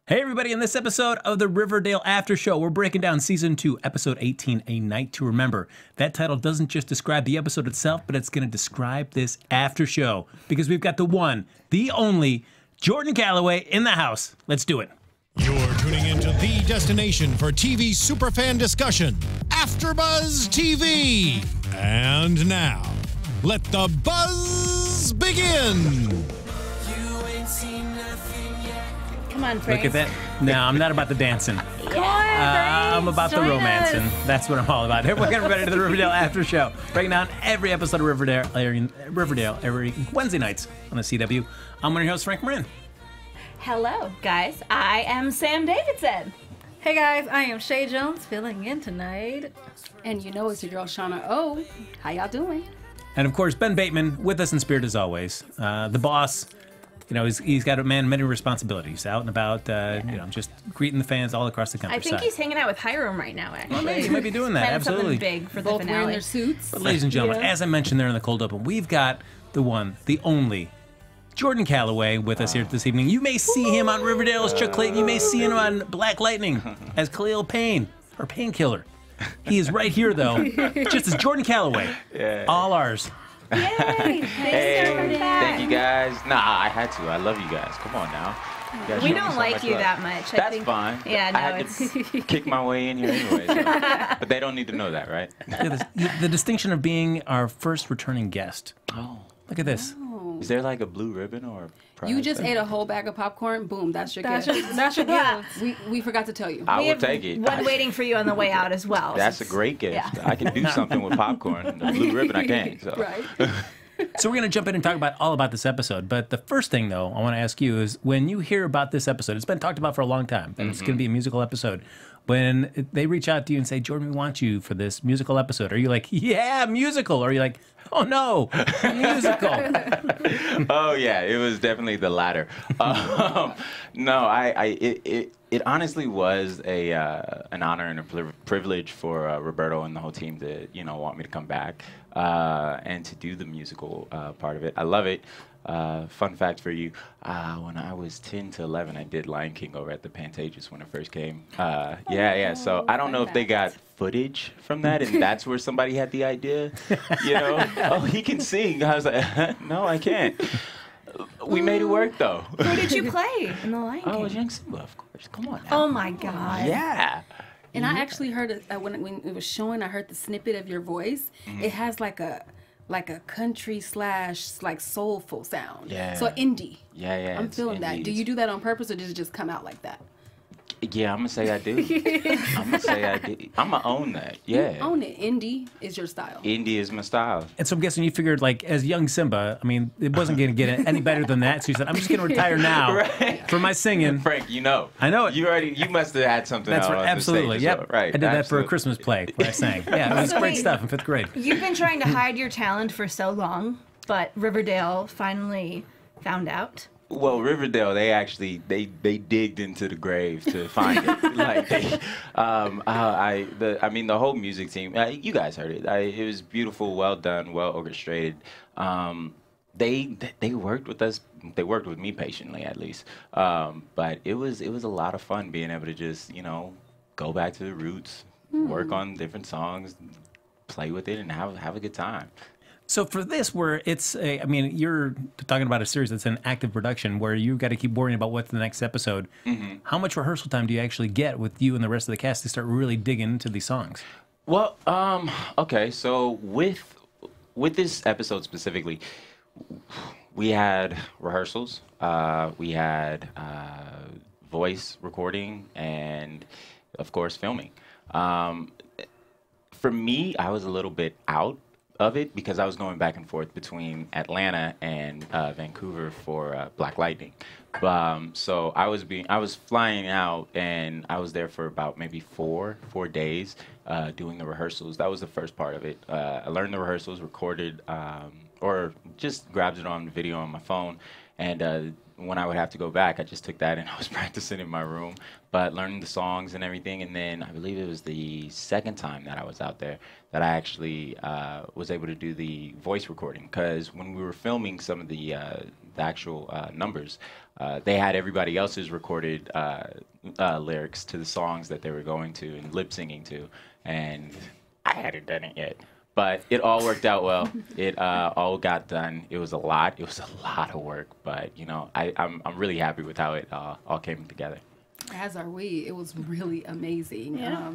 Hey everybody, in this episode of the Riverdale After Show, we're breaking down Season 2, Episode 18, A Night to Remember. That title doesn't just describe the episode itself, but it's going to describe this after show. Because we've got the one, the only, Jordan Calloway in the house. Let's do it. You're tuning into the destination for TV superfan discussion, AfterBuzz TV. And now, let the buzz begin. Come on, Frank. Look at that. No, I'm not about the dancing. Come on, I'm about the romancing. That's what I'm all about. Hey, welcome everybody to the Riverdale After Show. Breaking down every episode of Riverdale every Wednesday nights on the CW. I'm one of your hosts, Frank Moran. Hello, guys. I am Sam Davidson. Hey guys, I am Chae Jones filling in tonight. And you know it's your girl Shawna O. How y'all doing? And of course, Ben Bateman with us in spirit as always. The boss. You know, he's got many responsibilities, out and about, you know, just greeting the fans all across the countryside. I think he's hanging out with Hiram right now, actually. Well, he might be doing that, Planning absolutely. something big for the Both finale. wearing their suits. But ladies and gentlemen, as I mentioned there in the cold open, we've got the one, the only, Jordan Calloway with us here this evening. You may see him on Riverdale as Chuck Clayton. You may see him on Black Lightning as Khalil Payne, or Painkiller. He is right here, though, just as Jordan Calloway. Yeah. All ours. Yay! Thank you guys. Nah, I had to. I love you guys. Come on now. You guys We show me don't so like much you love. that much. That's fine. Yeah, no, I had to kick my way in here anyway. So. But they don't need to know that, right? The distinction of being our first returning guest. Oh. Look at this. Is there like a blue ribbon or a prize? You just ate a whole bag of popcorn. Boom, that's your gift. That's your gift. We forgot to tell you. I We will have take it. one waiting for you on the way out as well. That's a great gift. Yeah. I can do something with popcorn. The blue ribbon, I can't. So. Right. So we're going to jump in and talk all about this episode. But the first thing, though, I want to ask you is when you hear about this episode, it's been talked about for a long time, and it's going to be a musical episode. When they reach out to you and say, Jordan, we want you for this musical episode, are you like, yeah, musical? Or are you like, oh, no, musical? Oh, yeah, it was definitely the latter. No, it honestly was an honor and a privilege for Roberto and the whole team to, want me to come back and to do the musical part of it. I love it. Fun fact for you, when I was 10 to 11, I did Lion King over at the Pantages when it first came. Yeah. So I don't know if they got footage from that, and that's where somebody had the idea. Oh, he can sing. I was like, no, I can't. We made it work, though. Who did you play in the Lion King? Oh, it was young Simba, of course. Come on now. Oh, my God. Yeah. And I actually heard it when it was showing. I heard the snippet of your voice. It has like a country / like soulful sound. Yeah. So indie. Yeah. I'm it's feeling that. indie. Do you do that on purpose, or does it just come out like that? Yeah, I'm gonna say I do. I'm gonna own that. Yeah. You own it. Indie is your style. Indie is my style. And so I'm guessing you figured, like, as young Simba, I mean, it wasn't going to get any better than that. So you said, I'm just going to retire now for my singing. Frank, I know it. You must have had something That's out right. on Absolutely. the stage as Yep. well. Right. I did that for a absolutely. Christmas play where I sang. Yeah, it was So great wait. stuff in 5th grade. You've been trying to hide your talent for so long, but Riverdale finally found out. Well, Riverdale, they digged into the grave to find it. Like the whole music team. You guys heard it. It was beautiful, well done, well orchestrated. They worked with us. They worked with me patiently, at least. But it was a lot of fun being able to just go back to the roots, work on different songs, play with it, and have a good time. So for this, where you're talking about a series that's in active production, where you've got to keep worrying about what's the next episode. How much rehearsal time do you actually get with you and the rest of the cast to start really digging into these songs? Well, okay, so with this episode specifically, we had rehearsals, we had voice recording, and of course filming. For me, I was a little bit out of it because I was going back and forth between Atlanta and Vancouver for Black Lightning. So I was flying out, and I was there for about maybe four days doing the rehearsals. That was the first part of it. I learned the rehearsals, recorded, or just grabbed it on video on my phone, and when I would have to go back, I just took that and I was practicing in my room, but learning the songs and everything. And then I believe it was the second time that I was out there that I actually was able to do the voice recording, because when we were filming some of the the actual numbers. They had everybody else's recorded lyrics to the songs that they were going to and lip singing to, and I hadn't done it yet. But it all worked out well. It all got done. It was a lot. It was a lot of work, but you know, I'm really happy with how it all came together. As are we. It was really amazing. Yeah.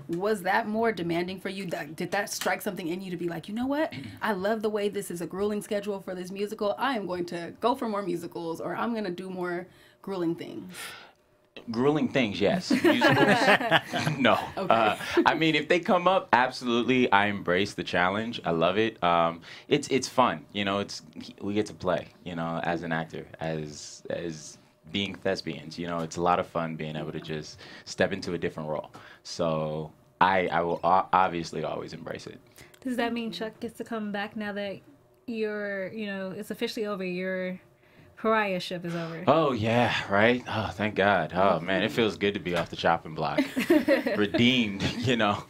Was that more demanding for you? Did that strike something in you to be like, you know what? I love the way this is a grueling schedule for this musical. I am going to go for more musicals, or I'm going to do more grueling things. Grueling things, yes. Musicals, no. Okay. I mean, if they come up, absolutely. I embrace the challenge. I love it. It's fun. You know, we get to play. You know, as an actor, as being thespians. You know, it's a lot of fun being able to just step into a different role. So I will obviously always embrace it. Does that mean Chuck gets to come back now that it's officially over? Your pariahship is over. Oh yeah, right. Oh, thank God. Oh man, it feels good to be off the chopping block, redeemed. You know,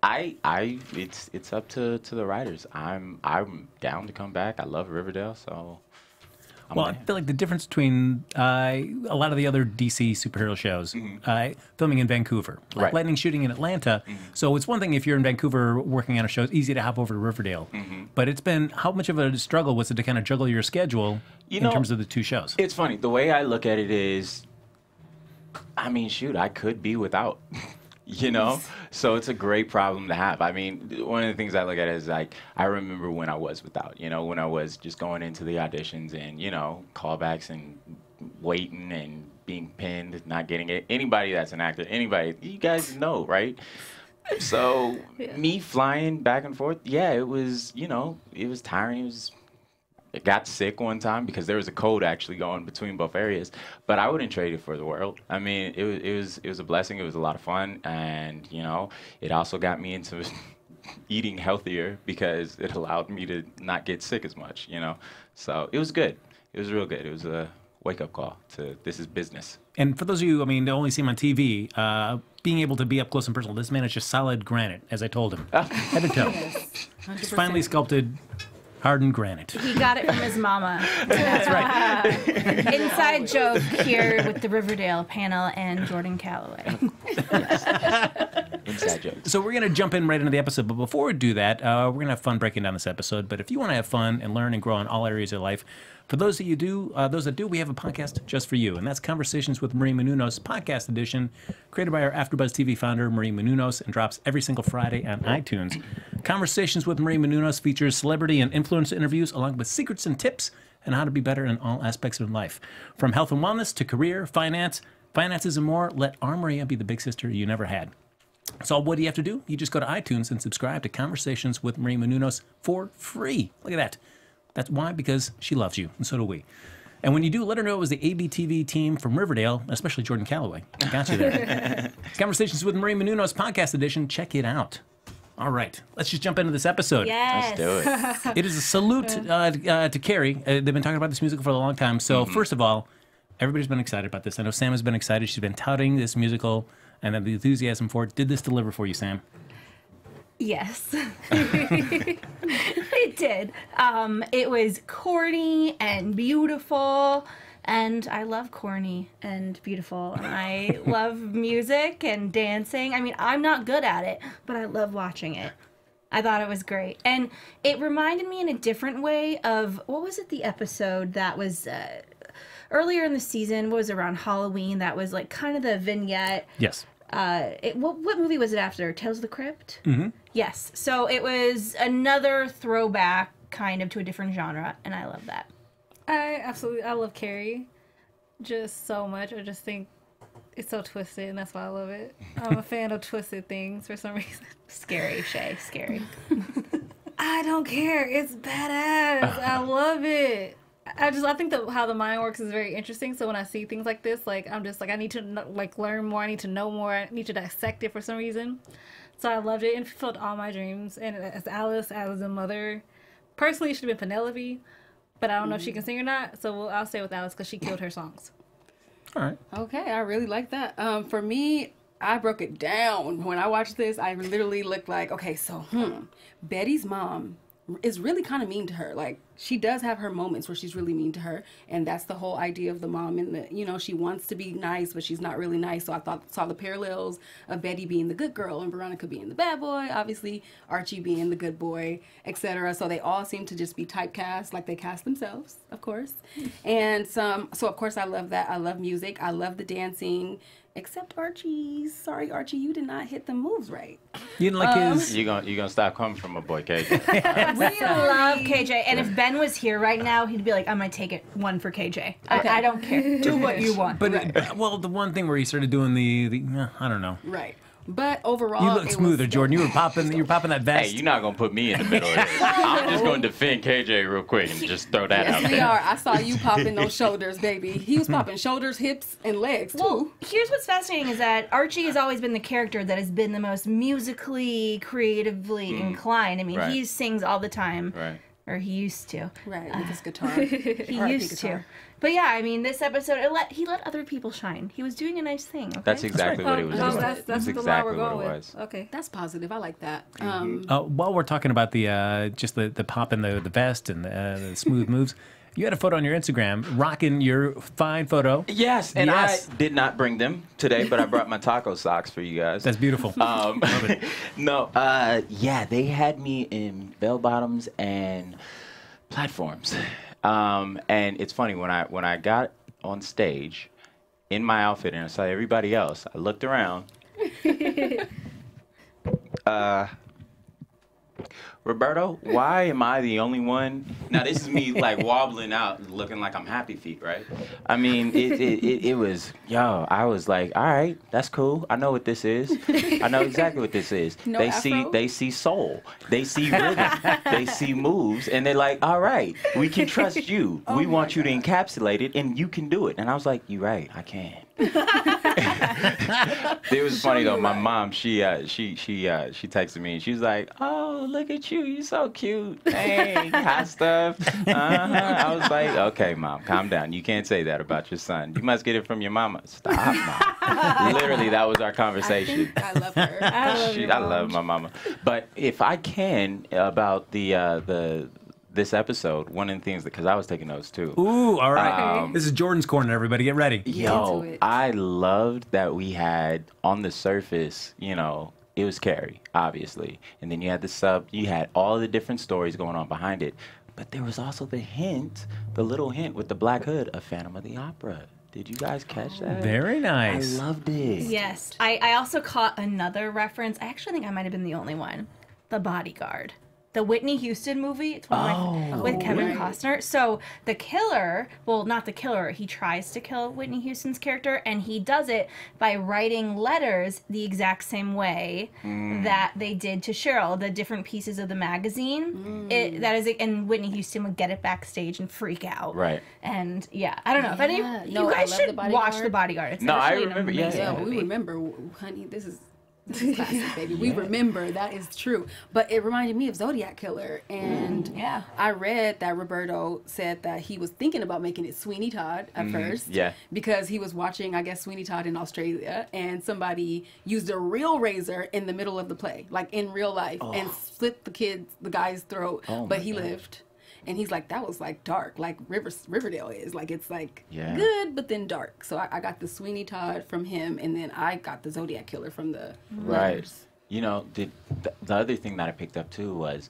it's up to the writers. I'm down to come back. I love Riverdale, so. Well, I feel like the difference between a lot of the other DC superhero shows, filming in Vancouver, like Right. Lightning shooting in Atlanta. So it's one thing if you're in Vancouver working on a show, it's easy to hop over to Riverdale. But it's been, how much of a struggle was it to kind of juggle your schedule in terms of the two shows? It's funny. The way I look at it is, I mean, shoot, I could be without. You know, so it's a great problem to have. I mean, one of the things I look at is like, I remember when I was without, you know, when I was just going into the auditions and, you know, callbacks and waiting and being pinned, not getting it. Anybody that's an actor, anybody, you guys know, right? So me flying back and forth, yeah, it was, you know, it was tiring. It got sick one time because there was a code actually going between both areas, but I wouldn't trade it for the world. I mean, it was a blessing. It was a lot of fun, and you know, it also got me into eating healthier because it allowed me to not get sick as much. You know, so it was good. It was real good. It was a wake-up call to this is business. And for those of you, I mean, that only see him on TV, being able to be up close and personal, this man is just solid granite, as I told him. Head to toe. Yes, 100%. It's finely sculpted, hardened granite. He got it from his mama. That's right. Inside joke here with the Riverdale panel and Jordan Calloway. Inside joke. So we're going to jump in right into the episode, but before we do that, we're going to have fun breaking down this episode. But if you want to have fun and learn and grow in all areas of life, for those that do, we have a podcast just for you, and that's Conversations with Maria Menounos, podcast edition, created by our AfterBuzz TV founder, Maria Menounos, and drops every single Friday on iTunes. Conversations with Maria Menounos features celebrity and influencer interviews, along with secrets and tips on how to be better in all aspects of life. From health and wellness to career, finances, and more, let our Maria be the big sister you never had. So what do you have to do? You just go to iTunes and subscribe to Conversations with Maria Menounos for free. Look at that. That's why, because she loves you, and so do we. And when you do, let her know it was the ABTV team from Riverdale, especially Jordan Calloway. I got you there. Conversations with Maria Menounos, podcast edition. Check it out. All right, let's just jump into this episode. Yes. Let's do it. It is a salute to Carrie. They've been talking about this musical for a long time. So first of all, everybody's been excited about this. I know Sam has been excited. She's been touting this musical and the enthusiasm for it. Did this deliver for you, Sam? Yes. It did. It was corny and beautiful, and I love corny and beautiful, and I love music and dancing. I mean, I'm not good at it, but I love watching it. I thought it was great. And it reminded me in a different way of, what was it, the episode that was earlier in the season, what was it, around Halloween, that was like kind of the vignette. Yes. What movie was it after? Tales of the Crypt? Mm-hmm. Yes. So it was another throwback kind of to a different genre, and I love that. I love Carrie just so much. I just think it's so twisted, and that's why I love it. I'm a fan of twisted things for some reason. Scary, Chae. Scary. I don't care. It's badass. I love it. I think that how the mind works is very interesting. So when I see things like this, like I'm just like, I need to learn more. I need to know more. I need to dissect it for some reason. So I loved it and fulfilled all my dreams. And as Alice, as a mother, personally, it should have been Penelope, but I don't know if she can sing or not. So I'll stay with Alice because she killed her songs. All right. Okay, I really like that. For me, I broke it down. When I watched this, I literally looked like, okay, so Betty's mom is really kind of mean to her. Like, she does have her moments where she's really mean to her, and that's the whole idea of the mom. And the, you know, she wants to be nice, but she's not really nice. So I saw the parallels of Betty being the good girl and Veronica being the bad boy, obviously Archie being the good boy, etc. So they all seem to just be typecast like they cast themselves, of course. And so of course I love that. I love music. I love the dancing. Except Archie. Sorry, Archie, you did not hit the moves right. You didn't like his... You gonna stop coming from my boy KJ. We love KJ, and if Ben was here right now, he'd be like, "I'm gonna take it one for KJ. Okay. I don't care. Do what you want." But well, the one thing where he started doing the I don't know. Right. But overall, You look smoother, Jordan. You were popping that vest. Hey, you're not gonna put me in the middle of this. I'm just gonna defend KJ real quick and just throw that out Yes, we there. are. I saw you popping those shoulders, baby. He was popping shoulders, hips, and legs, too. Well, here's what's fascinating is that Archie has always been the character that has been the most musically, creatively inclined. I mean, Right. he sings all the time. Right. Or he used to. Right, with his guitar. He used to. But yeah, I mean, this episode, he let other people shine. He was doing a nice thing. Okay? That's exactly what it was. doing. That's That's the line exactly we're what going it with. was. Okay. That's positive. I like that. While we're talking about the just the pop and the vest and the smooth moves, you had a photo on your Instagram rocking your fine photo. Yes, and Yes. I did not bring them today, but I brought my taco socks for you guys. That's beautiful. Yeah, they had me in bell bottoms and platforms. And it's funny when I got on stage in my outfit and I saw everybody else, I looked around. Roberto, why am I the only one? Now this is me like wobbling out, looking like I'm happy feet, right? I mean, it was, I was like, all right, that's cool. I know what this is. I know exactly what this is. No they afro? see soul, they see rhythm, they see moves, and they're like, all right, we can trust you. We want you to encapsulate it, and you can do it. And I was like, you're right, I can. It was funny though. My mom, she texted me and she was like, "Oh, look at you, you so cute. Hey, hot stuff." I was like, "Okay, mom, calm down. You can't say that about your son. You must get it from your mama." Stop, mom. Literally, that was our conversation. I love her. I love my mama. But if I can about this episode, one of the things because I was taking notes too. Ooh, all right. This is Jordan's corner, everybody. Get ready. Yo, I loved that we had on the surface, it was Carrie, obviously. And then you had the sub, you had all the different stories going on behind it. But there was also the little hint with the black hood of Phantom of the Opera. Did you guys catch that? Very nice. I loved it. Yes. I also caught another reference. I actually think I might have been the only one. The Bodyguard. The Whitney Houston movie. It's one of my, with Kevin Costner. So the killer, well, not the killer, he tries to kill Whitney Houston's character, and he does it by writing letters the exact same way that they did to Cheryl, the different pieces of the magazine. And Whitney Houston would get it backstage and freak out. Right. And yeah, I don't know. If any, No, you I guys love should The Bodyguard. watch The Bodyguard. It's No, I actually an remember, yeah, amazing Yeah, movie. we remember, honey, this is classic, baby. We remember, that is true. But it reminded me of Zodiac Killer. And yeah. I read that Roberto said that he was thinking about making it Sweeney Todd at first. Yeah. Because he was watching, I guess, Sweeney Todd in Australia, and somebody used a real razor in the middle of the play, like in real life, and slit the guy's throat. But he lived. And he's like, that was like dark, like Riverdale is. Like, it's like good, but then dark. So I got the Sweeney Todd from him, and then I got the Zodiac Killer from the letters. The other thing that I picked up too was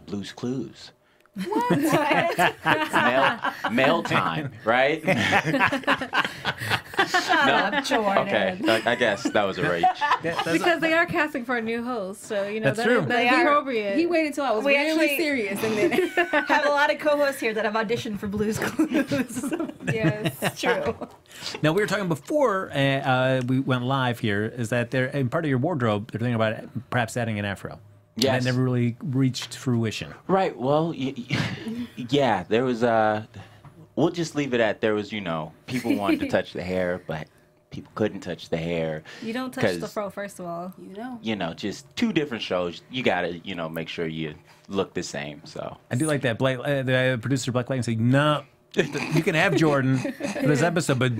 Blue's Clues. What? Mail time, right? Shut up, Jordan. Okay, I guess that was a reach. Because they are casting for a new host, so That's true. They That's are. appropriate. He waited till I was We really actually- serious, and then Have a lot of co-hosts here that have auditioned for Blue's Clues. Yes. It's true. Now, we were talking before we went live here, is that they're, in part of your wardrobe, they're thinking about perhaps adding an afro. Yes. And that never really reached fruition. Right. Well, yeah, there was we'll just leave it at there was, people wanted to touch the hair, but people couldn't touch the hair. You don't touch the fro, first of all. Just two different shows. You got to, make sure you look the same. So I do like that. The producer, Blake Lighton, saying, no, you can have Jordan for this episode, but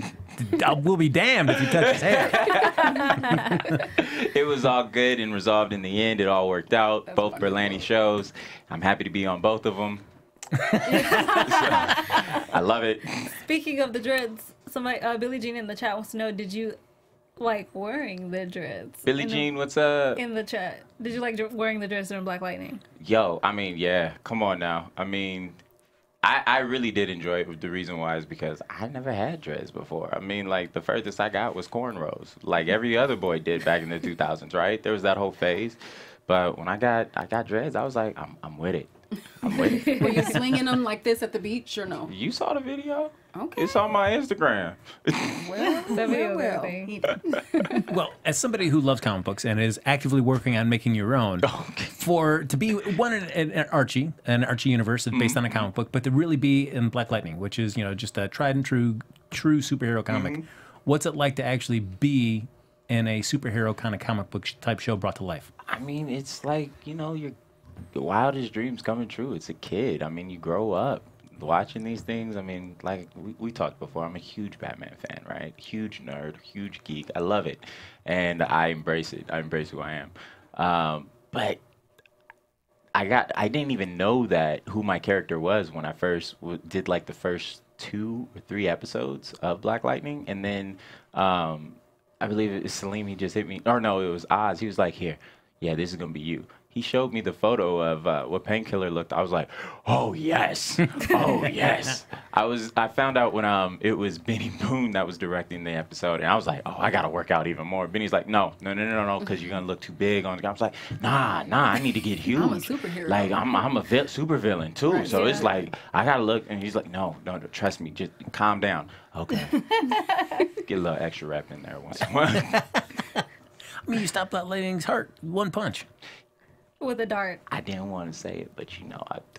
we'll be damned if you touch his hair. it was all good and resolved in the end. It all worked out. Both Berlanti shows. I'm happy to be on both of them. I love it. Speaking of the dreads, somebody, Billie Jean in the chat wants to know, did you like wearing the dreads? Billie Jean, what's up? In the chat. Did you like wearing the dreads during Black Lightning? Yo, I mean, yeah, come on now. I mean, I really did enjoy it. The reason why is because I never had dreads before. I mean, like, the furthest I got was cornrows, like every other boy did back in the 2000s, right? There was that whole phase. But when I got dreads, I was like, I'm with it. I'm with it. Were you swinging them like this at the beach or no? You saw the video? Okay. It's on my Instagram. Well, That video well. thing. Well, as somebody who loves comic books and is actively working on making your own, to be one in Archie, an Archie universe based on a comic book, but to really be in Black Lightning, which is just a tried and true superhero comic. What's it like to actually be in a superhero kind of comic book type show brought to life? I mean, it's like, your wildest dreams coming true. It's a kid. I mean, you grow up watching these things. I mean, like we talked before, I'm a huge Batman fan, right? Huge nerd, huge geek. I love it. And I embrace it. I embrace who I am. But I didn't even know who my character was when I first did like the first 2 or 3 episodes of Black Lightning. And then I believe it was Salim, he just hit me. Or no, it was Oz. He was like, here, yeah, this is going to be you. He showed me the photo of what Painkiller looked. I was like, oh yes, oh yes. I found out when it was Benny Boone that was directing the episode, and I was like, oh, I gotta work out even more. Benny's like, no, because you're gonna look too big on. I was like, nah, I need to get huge. I'm a superhero. Like I'm a super villain too. Right, so yeah. it's like I gotta look, and he's like, no, trust me, just calm down. Okay, get a little extra rep in there once in a while. I mean, you stopped Black Lightning's heart, one punch. With a dart. I didn't want to say it, but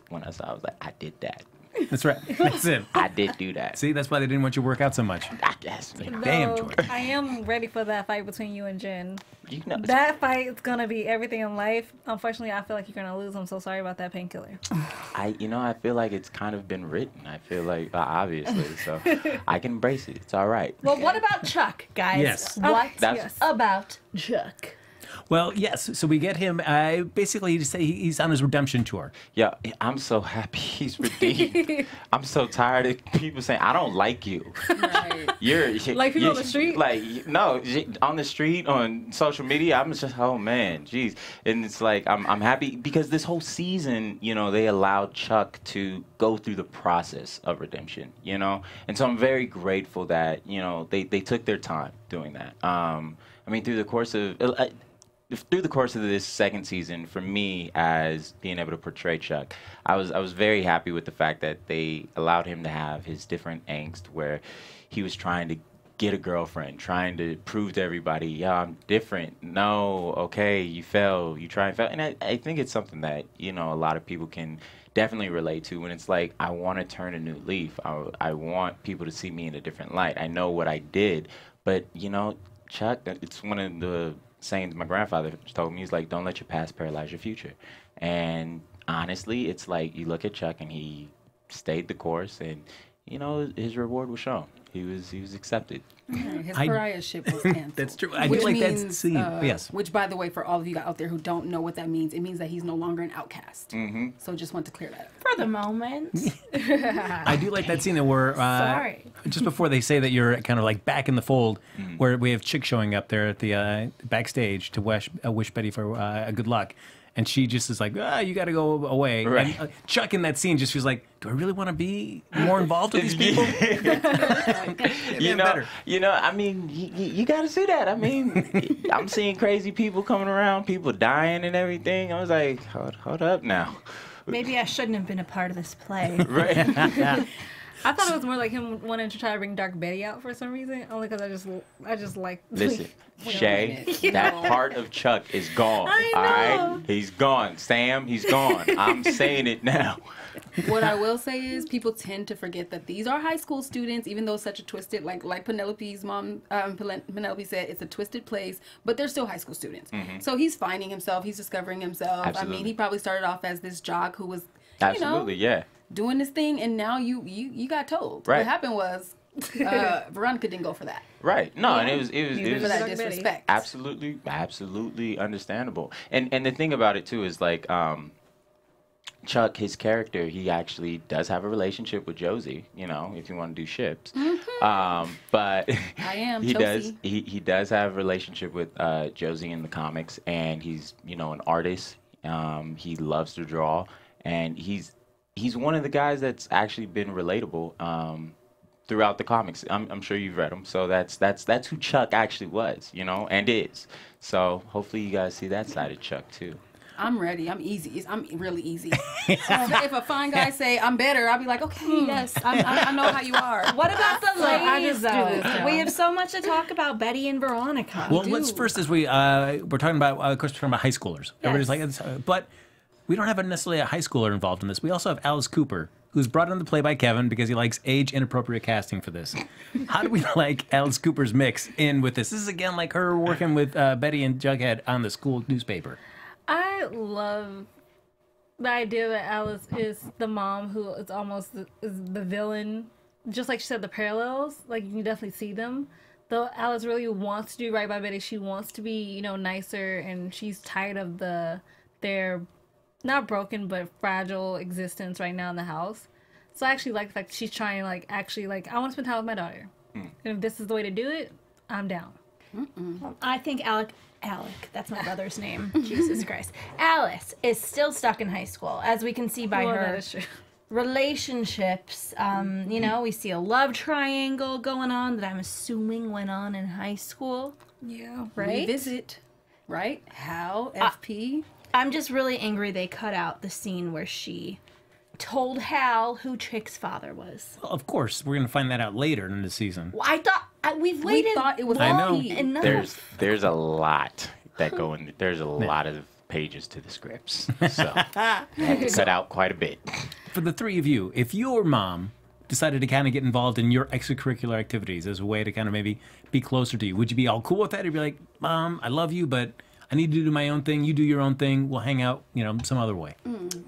when I saw it, I was like, I did that. That's right. That's it. I did do that. See, that's why they didn't want you to work out so much. I guess. Damn, Though, Jordan. I am ready for that fight between you and Jen. That That fight is gonna be everything in life. Unfortunately, I feel like you're gonna lose. I'm so sorry about that, Painkiller. I feel like it's kind of been written. I feel like, obviously, so I can embrace it. It's all right. Well, what about Chuck, guys? Yes. What That's- about Chuck? Well, yes. So we get him. Basically, he's on his redemption tour. Yeah, I'm so happy he's redeemed. I'm so tired of people saying, I don't like you. Right. You're Like people on the street? Like, no, on the street, on social media, I'm just, oh man, geez. And it's like, I'm happy because this whole season, they allowed Chuck to go through the process of redemption, And so I'm very grateful that, they took their time doing that. I mean, through the course of this second season, for me, as being able to portray Chuck, I was very happy with the fact that they allowed him to have his different angst, where he was trying to get a girlfriend, trying to prove to everybody, yeah, I'm different. No, okay, you fell, you try and fail. And I think it's something that, a lot of people can definitely relate to when it's like, I want to turn a new leaf. I want people to see me in a different light. I know what I did, but, Chuck, it's one of the sayings my grandfather told me. He's like, don't let your past paralyze your future. And honestly, it's like, you look at Chuck and he stayed the course, and his reward was shown. He was accepted. His pariahship was canceled. That's true. I Which do like that means, scene. Yes. Which, by the way, for all of you out there who don't know what that means, it means that he's no longer an outcast. Mm-hmm. So just want to clear that up. For the moment. I do like that scene where Sorry. just before they say that you're kind of like back in the fold, where we have Chick showing up there at the backstage to wish Betty for good luck. And she just is like, you got to go away. Right. And Chuck in that scene just feels like, do I really want to be more involved with these people? I mean, you got to see that. I mean, I'm seeing crazy people coming around, people dying and everything. I was like, hold up now. Maybe I shouldn't have been a part of this play. Right. I thought it was more like him wanting to try to bring Dark Betty out for some reason. Only because I just like. Listen, Wait a Chae, minute. that part of Chuck is gone. I know. All right? He's gone. Sam, he's gone. I'm saying it now. What I will say is people tend to forget that these are high school students, even though it's such a twisted, like Penelope's mom, Penelope said, it's a twisted place, but they're still high school students. Mm-hmm. So he's finding himself, he's discovering himself. Absolutely. I mean, he probably started off as this jock who was, Absolutely, yeah. doing this thing, and now you got told. Right. What happened was Veronica didn't go for that. Right. No, and it was For that disrespect. absolutely understandable. And the thing about it too is like Chuck, his character, he actually does have a relationship with Josie, you know, if you want to do ships. But I am he Josie. does he does have a relationship with Josie in the comics, and he's, you know, an artist. He loves to draw, and he's one of the guys that's actually been relatable throughout the comics. I'm sure you've read them, so that's who Chuck actually was, you know, and is. So hopefully you guys see that side of Chuck too. I'm ready. I'm easy. I'm really easy. So if a fine guy say I'm better, I'll be like, okay, yes, I know how you are. What about the I ladies, just do though? this now. We have so much to talk about Betty and Veronica. Well, let's first, as we're talking about, of course, we're talking about high schoolers. Everybody's like, but we don't have necessarily a high schooler involved in this. We also have Alice Cooper, who's brought into play by Keven because he likes age-inappropriate casting for this. How do we like Alice Cooper's mix in with this? This is, again, like her working with Betty and Jughead on the school newspaper. I love the idea that Alice is the mom who is almost is the villain. Just like she said, the parallels, like you can definitely see them. Though Alice really wants to do right by Betty, she wants to be, you know, nicer, and she's tired of their not broken but fragile existence right now in the house. So I actually like the fact that she's trying to I want to spend time with my daughter, and if this is the way to do it, I'm down. I think Alec, that's my brother's name. Jesus Christ. Alice is still stuck in high school, as we can see by Well, that her is true. relationships. You know, we see a love triangle going on that I'm assuming went on in high school. Yeah. Right? Revisit, right? Hal, FP. I'm just really angry they cut out the scene where she told Hal who Chick's father was. Well, of course, we're going to find that out later in the season. Well, I thought we've waited. We thought it was I know. FP. enough. There's a lot that go in. There's a lot of pages to the scripts, so I had to cut out quite a bit. For the three of you, if your mom decided to kind of get involved in your extracurricular activities as a way to kind of maybe be closer to you, would you be all cool with that? Or be like, Mom, I love you, but I need to do my own thing. You do your own thing. We'll hang out, you know, some other way.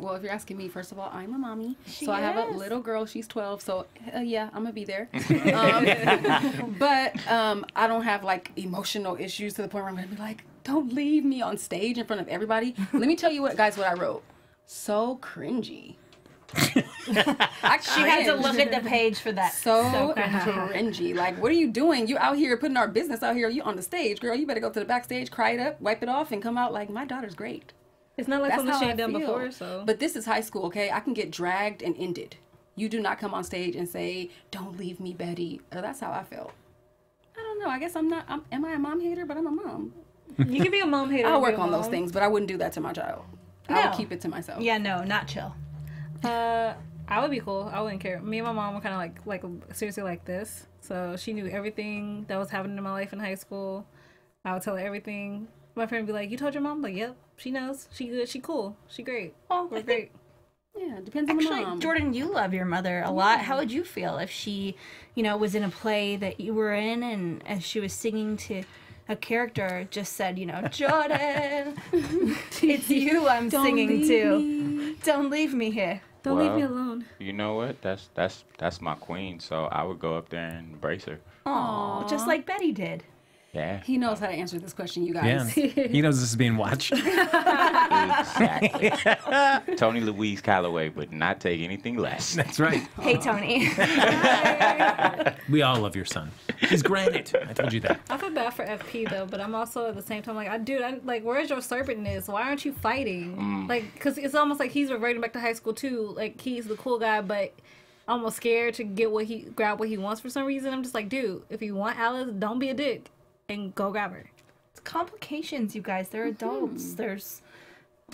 Well, if you're asking me, first of all, I'm a mommy. So I have a little girl. She's 12. So, yeah, I'm going to be there. But I don't have, like, emotional issues to the point where I'm going to be like, don't leave me on stage in front of everybody. Let me tell you what I wrote. So cringy. She had to look at the page for that. So cringy. Like, what are you doing? You out here putting our business out here. You on the stage, girl. You better go to the backstage, cry it up, wipe it off, and come out like, my daughter's great. It's not like That's something how she I had done feel. before, so. But this is high school, okay? I can get dragged and ended. You do not come on stage and say, don't leave me, Betty. That's how I felt. I don't know. I guess am I a mom hater? But I'm a mom. You can be a mom hater. I'll and be work a on those mom. things, but I wouldn't do that to my child. I would keep it to myself. Yeah, no, not chill. I would be cool. I wouldn't care. Me and my mom were kind of like seriously like this. So she knew everything that was happening in my life in high school. I would tell her everything. My friend would be like, "You told your mom?" I'm like, "Yep, she knows. She good. She cool. She great. Oh, We're great." Yeah, depends on the Actually, mom. Jordan, you love your mother a lot. How would you feel if she, you know, was in a play that you were in, and as she was singing to a character, just said, you know, Jordan, it's you I'm singing to. Don't leave me here. Don't leave me alone. You know what? That's my queen. So I would go up there and embrace her. Oh, just like Betty did. Yeah. He knows how to answer this question, you Yeah. guys. He knows this is being watched. Exactly. Tony Louise Calloway would not take anything less. That's right. Hey, Tony. We all love your son. He's granite. I told you that. I feel bad for FP though, but I'm also at the same time like, like, where's your serpentness? Why aren't you fighting? Like, because it's almost like he's reverting back to high school too. Like, he's the cool guy, but almost scared to grab what he wants for some reason. I'm just like, dude, if you want Alice, don't be a dick and go grab her. It's complications, you guys. They're adults. There's,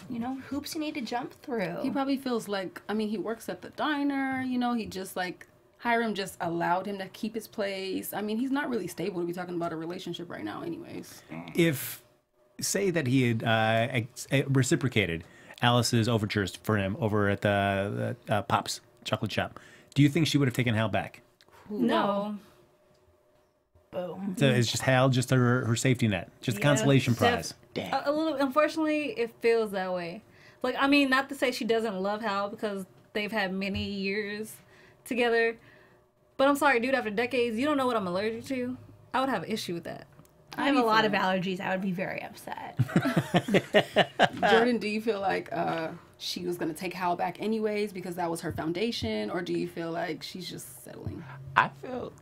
you know, hoops you need to jump through. He probably feels like, I mean, he works at the diner, you know, he just like, Hiram just allowed him to keep his place. I mean, he's not really stable to be talking about a relationship right now anyways. If, say that he had reciprocated Alice's overtures for him over at the Pop's chocolate shop, do you think she would have taken Hal back? No. Boom. So it's just Hal, just her safety net, just a consolation prize. A little, unfortunately, it feels that way. Like, I mean, not to say she doesn't love Hal because they've had many years together, but I'm sorry, dude, after decades, you don't know what I'm allergic to? I would have an issue with that. I have a lot of allergies. I would be very upset. Jordan, do you feel like she was going to take Hal back anyways because that was her foundation, or do you feel like she's just settling? I feel.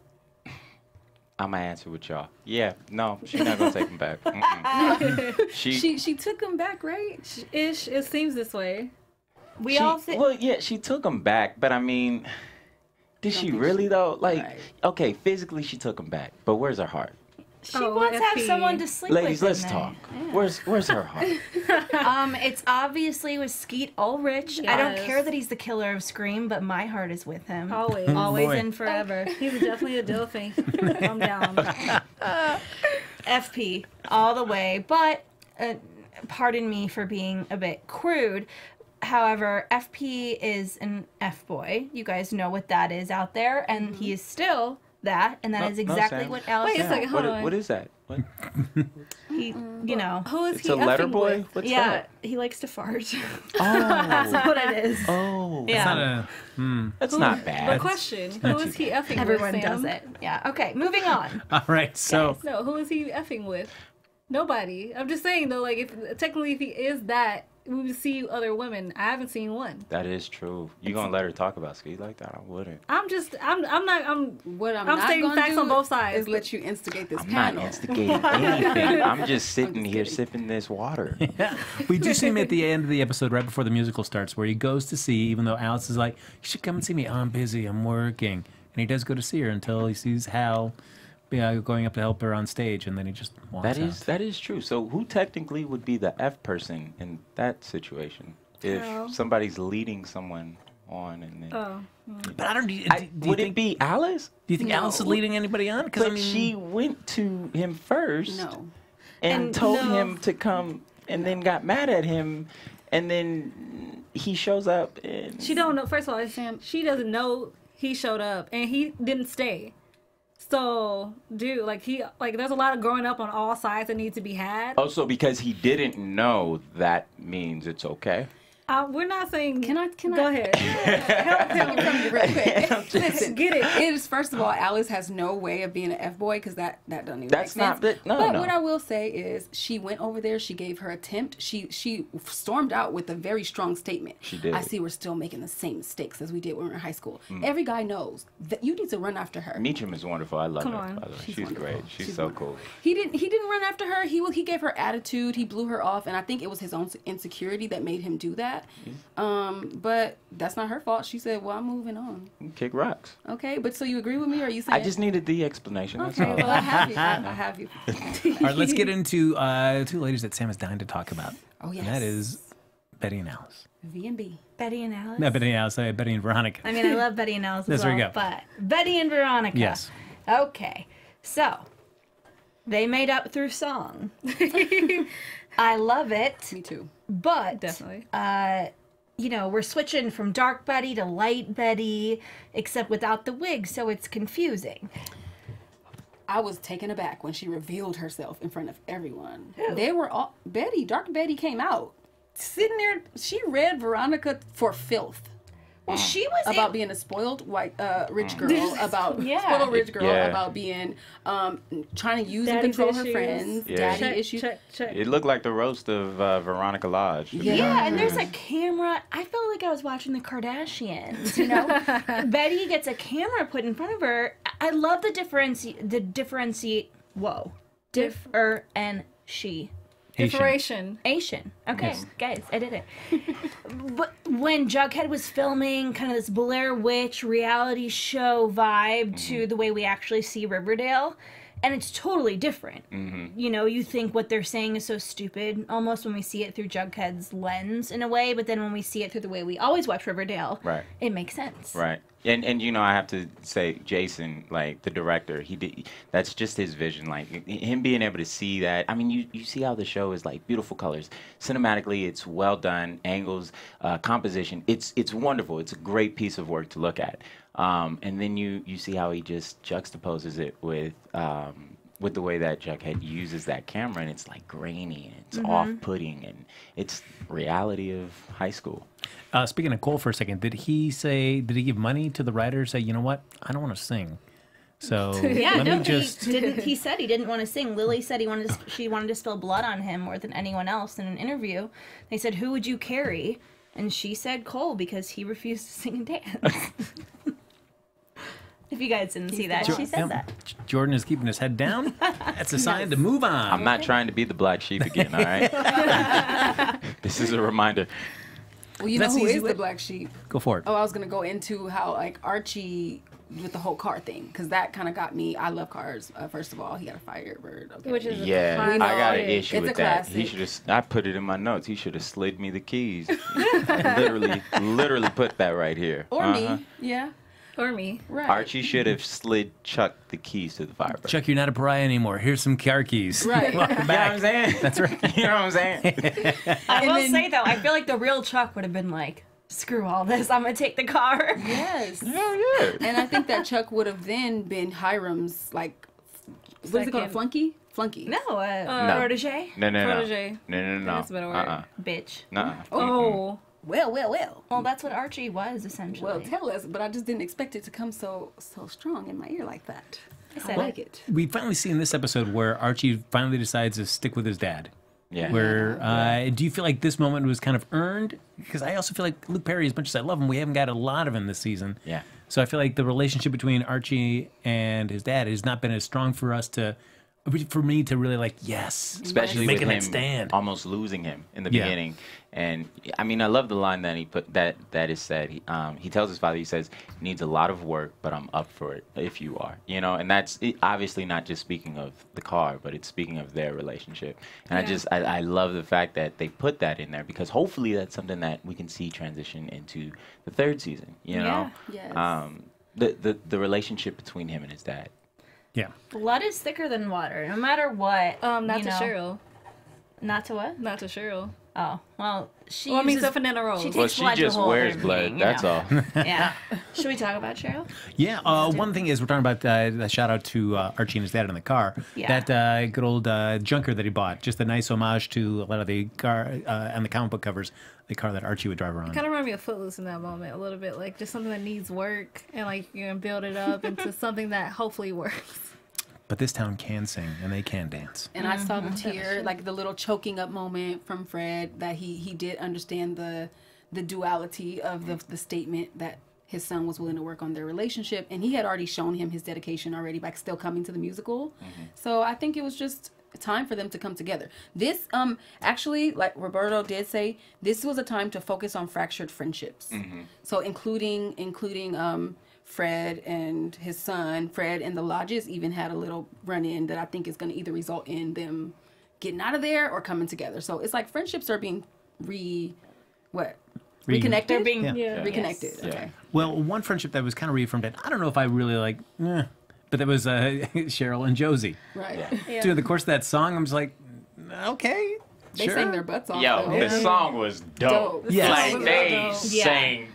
I'm gonna answer with y'all. Yeah, no, she's not gonna take him back. She took him back, right? Ish. It seems this way. Well, yeah, she took him back, but I mean, did she really though? Like, okay, physically she took him back, but where's her heart? She wants to have FP. someone to sleep Ladies, with. let's talk. Where's her heart? It's obviously with Skeet Ulrich. I don't Yes. care that he's the killer of Scream, but my heart is with him. Always. Always Boy. and forever. He's definitely a Dilfing. I'm down. FP all the way. But pardon me for being a bit crude. However, FP is an F-boy. You guys know what that is out there, and he is still that, and that is exactly Sam. what Alice. Wait a second, hold on. What is that? What? He, you know. Who is It's he a letter effing boy? with? What's Yeah, that? he likes to fart. Oh, That's what it is. oh, Yeah. Not a, that's not But bad. question: Who is he effing Everyone with? Sam? does it. Yeah. Okay, moving on. all right, so No, who is he effing with? Nobody. I'm just saying though, like if technically if he is that, we would see other women. I haven't seen one. That is true. You gonna let her talk about Ski like that? I wouldn't. I'm What I'm stating not facts gonna on do both sides. is let you instigate this I'm panel. not instigating anything. I'm just sitting here sipping this water. yeah, we do see him at the end of the episode, right before the musical starts, where he goes to see, even though Alice is like, "You should come and see me. I'm busy. I'm working," and he does go to see her until he sees Hal, going up to help her on stage, and then he just walks out. That is true. So who technically would be the F person in that situation? If Hal. somebody's leading someone on and then Oh. But I don't. Do you would think, it be Alice? Do you think Alice is leading anybody on? Because But she went to him first No. and told no. him to come and then got mad at him and then he shows up and She don't know. First of all, Sam, she doesn't know he showed up and he didn't stay. So, dude, there's a lot of growing up on all sides that needs to be had. also because he didn't know that means it's okay. We're not saying. Can I? Go ahead. Help me from you real quick. Listen, Get it. It is, first of all, Alice has no way of being an F-boy because that doesn't even That's make sense. not- no, but no. what I will say is she went over there, she gave her attempt, she stormed out with a very strong statement. She did. I see we're still making the same mistakes as we did when we were in high school. Every guy knows that you need to run after her. Meacham is wonderful. I love Come her. on. By the way. She's She's wonderful. great. She's She's so wonderful. cool. He didn't run after her. He gave her attitude. He blew her off, and I think it was his own insecurity that made him do that. But that's not her fault. She said, "Well, I'm moving on." Kick rocks. Okay, but so you agree with me, or are you saying? I just needed the explanation. That's Okay, all. well, I have you. I have you. All right, let's get into two ladies that Sam is dying to talk about. Oh, yes. And that is Betty and Alice. V&B. Betty and Alice. No, Betty and Alice. Betty and Veronica. I mean, I love Betty and Alice as There well, we go. but Betty and Veronica. Yes. Okay, so they made up through song. I love it, Me too. but Definitely. we're switching from dark Betty to light Betty, except without the wig, so it's confusing. I was taken aback when she revealed herself in front of everyone. They were all Dark Betty came out. Sitting there, she read Veronica for filth. Well, she was About being a spoiled white rich girl, about spoiled rich girl, Yeah. about being trying to use Daddy's and control her issues. friends, Yeah. daddy check, issues. check. It looked like the roast of Veronica Lodge. Yeah, and there's a camera. I felt like I was watching the Kardashians. You know, Betty gets a camera put in front of her. I love the Differentiation. Asian. Okay, Yes. guys, I did it. But when Jughead was filming kind of this Blair Witch reality show vibe to the way we actually see Riverdale, and it's totally different. You know, you think what they're saying is so stupid almost when we see it through Jughead's lens in a way, but then when we see it through the way we always watch Riverdale, Right. it makes sense. Right. And I have to say, Jason, like the director, that's just his vision. Like him being able to see that. I mean, you see how the show is like beautiful colors, cinematically, it's well done, angles, composition. It's wonderful. It's a great piece of work to look at. And then you see how he just juxtaposes it with the way that Jughead uses that camera, and it's like grainy and it's off-putting, and it's reality of high school. Speaking of Cole for a second, did he give money to the writer? Say, you know what, I don't want to sing, So Yeah, let no, me just. he said he didn't want to sing. Lily said she wanted to spill blood on him more than anyone else in an interview. They said, "Who would you carry?" And she said Cole because he refused to sing and dance. If you guys didn't see that, she said that. Jordan is keeping his head down. That's a sign to move on. I'm not trying to be the black sheep again, all right? This is a reminder. Well, you That's know who easy is way- the black sheep? Go for it. Oh, I was gonna go into how like Archie with the whole car thing, because that kind of got me. I love cars. First of all, he got a Firebird. Okay. Which is a Yeah, classic. I got an issue It's a with that. He classic. should have. I put it in my notes. He should have slid me the keys. literally put that right here. Or me, yeah, Or me. right. Archie should have slid Chuck the keys to the Firebird. Chuck, you're not a pariah anymore. Here's some car keys. Right. Welcome You know what back. I'm saying? That's right. You know what I'm saying? I will then- say though, I feel like the real Chuck would have been like, "Screw all this, I'm gonna take the car." Yes. Hell yeah. And I think that Chuck would have then been Hiram's like, what is it called? A Second. flunky? Flunky. No, No. protege, No. Protege. No. That's a better word. bitch. Nuh-uh. Oh. Well. Well, that's what Archie was essentially. Well, tell us, but I just didn't expect it to come so strong in my ear like that. I said like it. We finally see in this episode where Archie finally decides to stick with his dad. Yeah. Where do you feel like this moment was kind of earned? Because I also feel like Luke Perry, as much as I love him, we haven't got a lot of him this season. Yeah. So I feel like the relationship between Archie and his dad has not been as strong for me to really like, yes, Especially making with that him stand. almost losing him in the Yeah. beginning. And I mean, I love the line that he put that is said. He tells his father, he says, "Needs a lot of work, but I'm up for it if you are." You know, and that's obviously not just speaking of the car, but it's speaking of their relationship. And I love the fact that they put that in there, because hopefully that's something that we can see transition into the third season. You know, Yes. the relationship between him and his dad. Yeah. Blood is thicker than water, no matter what. Not you to know. Cheryl. Not to what? Not to Cheryl. Oh, well, she. Well, I mean, uses- Stephanie Rose. she takes Well, she blood to just hold wears her blood. being, you That's know. all. Yeah. Should we talk about Cheryl? Yeah. One thing is we're talking about the shout out to Archie and his dad in the car. Yeah. That good old junker that he bought. Just a nice homage to a lot of the car and the comic book covers. The car that Archie would drive around. Kind of reminded me of Footloose in that moment a little bit, like just something that needs work and like you're gonna build it up into something that hopefully works. But this town can sing and they can dance. And I saw the tear, like the little choking up moment from Fred, that he did understand the duality of the statement that his son was willing to work on their relationship, and he had already shown him his dedication already by still coming to the musical. So I think it was just time for them to come together. This actually, like Roberto did say, this was a time to focus on fractured friendships. So including Fred and his son. Fred and the Lodges even had a little run-in that I think is going to either result in them getting out of there or coming together. So it's like friendships are being reconnected. They're being reconnected. Yes. Okay. Well, one friendship that was kind of reaffirmed, and I don't know if I really like, but that was Cheryl and Josie. Right. During the course of that song, I'm just like, okay, They sure. sang their butts off. Yo, though. the song was dope. Dope. Yes. Like was they dope.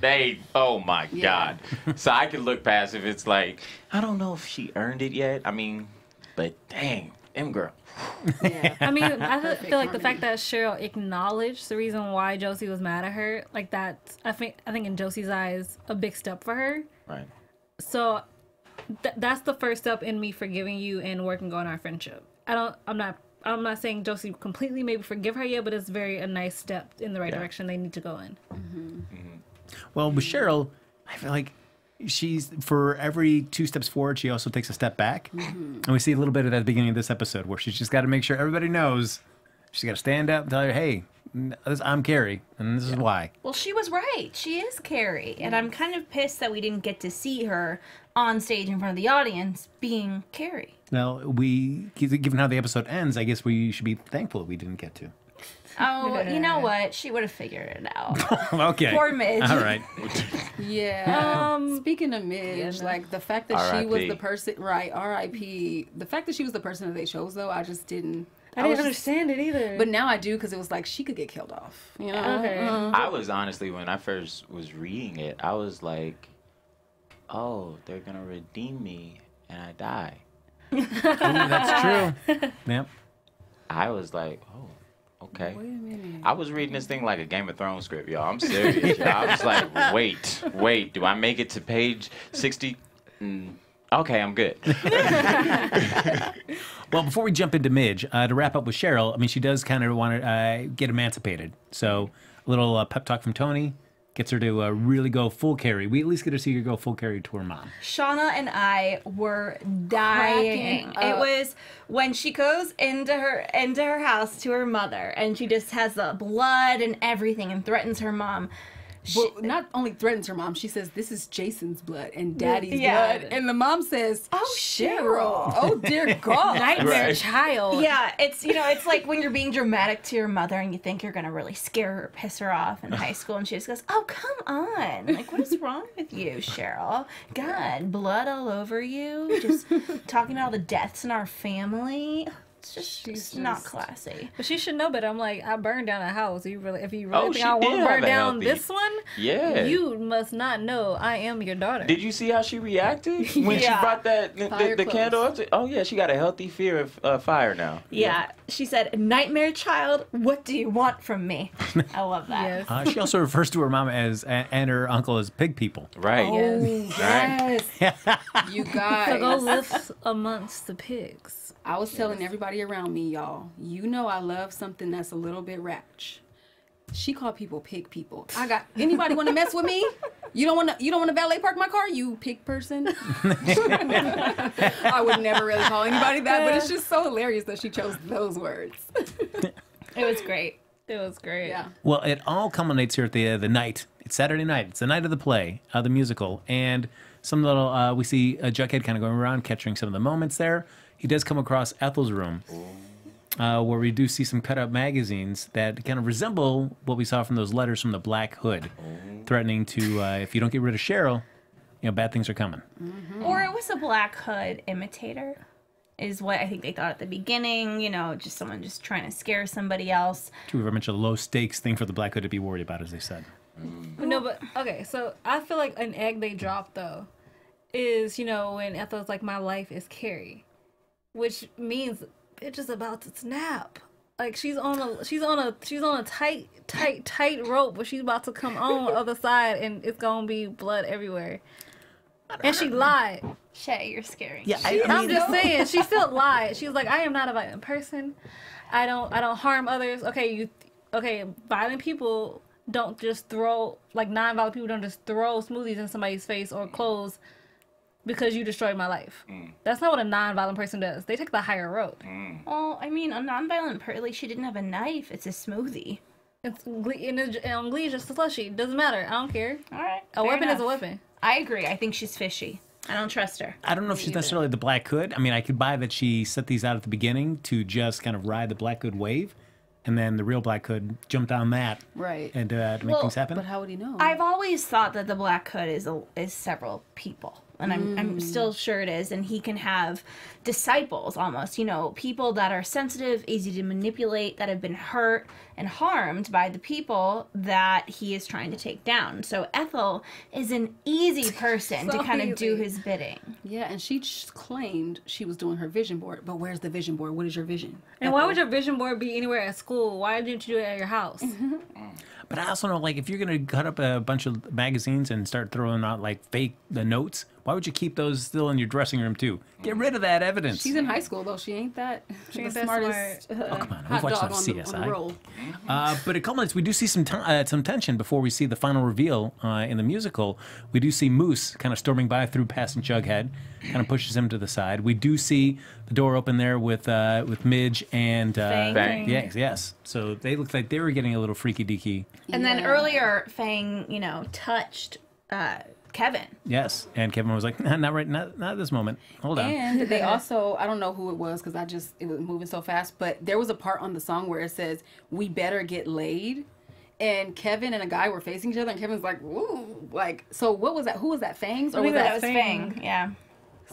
sang, oh my Yeah. God. So I could look past if it's like, I don't know if she earned it yet. I mean, but dang, them girl. Yeah. I mean, I Perfect feel like the harmony. fact that Cheryl acknowledged the reason why Josie was mad at her, like that, I think in Josie's eyes, a big step for her. Right. So that's the first step in me forgiving you and working on our friendship. I'm not saying Josie completely maybe forgive her yet, but it's a nice step in the right direction they need to go in. Well, with Cheryl, I feel like she's, for every 2 steps forward, she also takes a step back. And we see a little bit of that at the beginning of this episode where she's just got to make sure everybody knows. She's got to stand up and tell her, hey, I'm Carrie, and this is why. Well, she was right. She is Carrie. And I'm kind of pissed that we didn't get to see her on stage in front of the audience being Carrie. Well, given how the episode ends, I guess we should be thankful we didn't get to. Oh, you know what? She would have figured it out. Okay. Poor Midge. All right. Yeah. Speaking of Midge, like the fact that she was R.I.P. the person, right? R.I.P. The fact that she was the person that they chose, though, I just didn't. I didn't was just- understand it either. But now I do, because it was like she could get killed off. You know? Okay. I was honestly, when I first was reading it, I was like, oh, they're going to redeem me and I die. That's true. Yep. I was like, oh, okay. Wait a minute. I was reading this thing like a Game of Thrones script, y'all. I'm serious. Y'all. I was like, wait, do I make it to page 60? Okay, I'm good. Well, before we jump into Midge, to wrap up with Cheryl, I mean, she does kind of want to get emancipated. So a little pep talk from Tony gets her to really go full Carrie. We at least get to see her go full Carrie to her mom. Shawna and I were dying. It was when she goes into her house to her mother, and she just has the blood and everything and threatens her mom. Well, not only threatens her mom, she says, "This is Jason's blood and Daddy's blood," and the mom says, "Oh, Cheryl! Oh dear God, Nightmare child." Yeah, it's it's like when you're being dramatic to your mother and you think you're gonna really scare her, piss her off in high school, and she just goes, "Oh, come on! Like, what is wrong with you, Cheryl? God, blood all over you. Just talking about all the deaths in our family." It's just not classy. But she should know better. I'm like, I burned down a house. If you really Oh, think she I did won't have burn a down healthy- this one, Yeah. you must not know I am your daughter. Did you see how she reacted when she Yeah. brought that Fire the clothes. candle up? Oh yeah, she got a healthy fear of fire now. Yeah, she said, "Nightmare child, what do you want from me?" I love that. Yes. She also refers to her mom as and her uncle as pig people. Right. yes, you So guys. go live amongst the pigs. I was telling everybody around me, y'all, you know I love something that's a little bit ratch. She called people pig people. I got anybody want to mess with me? You don't want to valet park my car, you pig person. I would never really call anybody that, but it's just so hilarious that she chose those words. It was great. It was great. Yeah. Well, it all culminates here at the night. It's Saturday night. It's the night of the play, the musical, and some little we see Jughead kind of going around capturing some of the moments there. He does come across Ethel's room, where we do see some cut-up magazines that kind of resemble what we saw from those letters from the Black Hood, threatening to, if you don't get rid of Cheryl, bad things are coming. Or it was a Black Hood imitator, is what I think they thought at the beginning. Just someone just trying to scare somebody else. Too very much a low-stakes thing for the Black Hood to be worried about, as they said. No, but okay, so I feel like an egg they dropped though is when Ethel's like, "My life is Carrie," which means bitch is about to snap. Like she's on a tight rope, but she's about to come on the other side, and it's gonna be blood everywhere. And she lied. Chae, you're scaring. Yeah, I'm just saying, she still lied. She was like, "I am not a violent person. I don't harm others." Okay, violent people don't just throw, like non-violent people don't just throw smoothies in somebody's face or clothes because you destroyed my life. That's not what a non-violent person does. They take the higher road. Well, I mean, a non-violent person, like, she didn't have a knife. It's a smoothie. It's Glee, and Glee is just a slushie. Doesn't matter. I don't care. All right. A weapon is a weapon. I agree. I think she's fishy. I don't trust her. I don't know if she's necessarily the Black Hood. I mean, I could buy that she set these out at the beginning to just kind of ride the Black Hood wave, and then the real Black Hood jumped on that, Right. and to make things happen. But how would he know? I've always thought that the Black Hood is several people. And I'm still sure it is. And he can have disciples almost, people that are sensitive, easy to manipulate, that have been hurt and harmed by the people that he is trying to take down. So Ethel is an easy person to kind of do his bidding. Yeah, and she claimed she was doing her vision board. But where's the vision board? What is your vision? And why would your vision board be anywhere at school? Why didn't you do it at your house? But I also know, like, if you're going to cut up a bunch of magazines and start throwing out, like, fake notes, why would you keep those still in your dressing room, too? Get rid of that evidence. She's in high school, though. She ain't that. She ain't the that smartest. Oh, come on. Hot We've watched dog enough on the CSI. roll. But it culminates. We do see some tension before we see the final reveal in the musical. We do see Moose kind of storming by through past Jughead, kind of pushes him to the side. We do see the door open there with Midge and Fang. Yes. So they looked like they were getting a little freaky deaky. And then earlier, Fang, touched Keven. Yes, and Keven was like, not right, not at this moment. Hold on. And they also, I don't know who it was because it was moving so fast, but there was a part on the song where it says, "We better get laid." And Keven and a guy were facing each other, and Kevin's like, "Ooh," like, so what was that? Who was that? Fangs or was That that? was Fang. Yeah.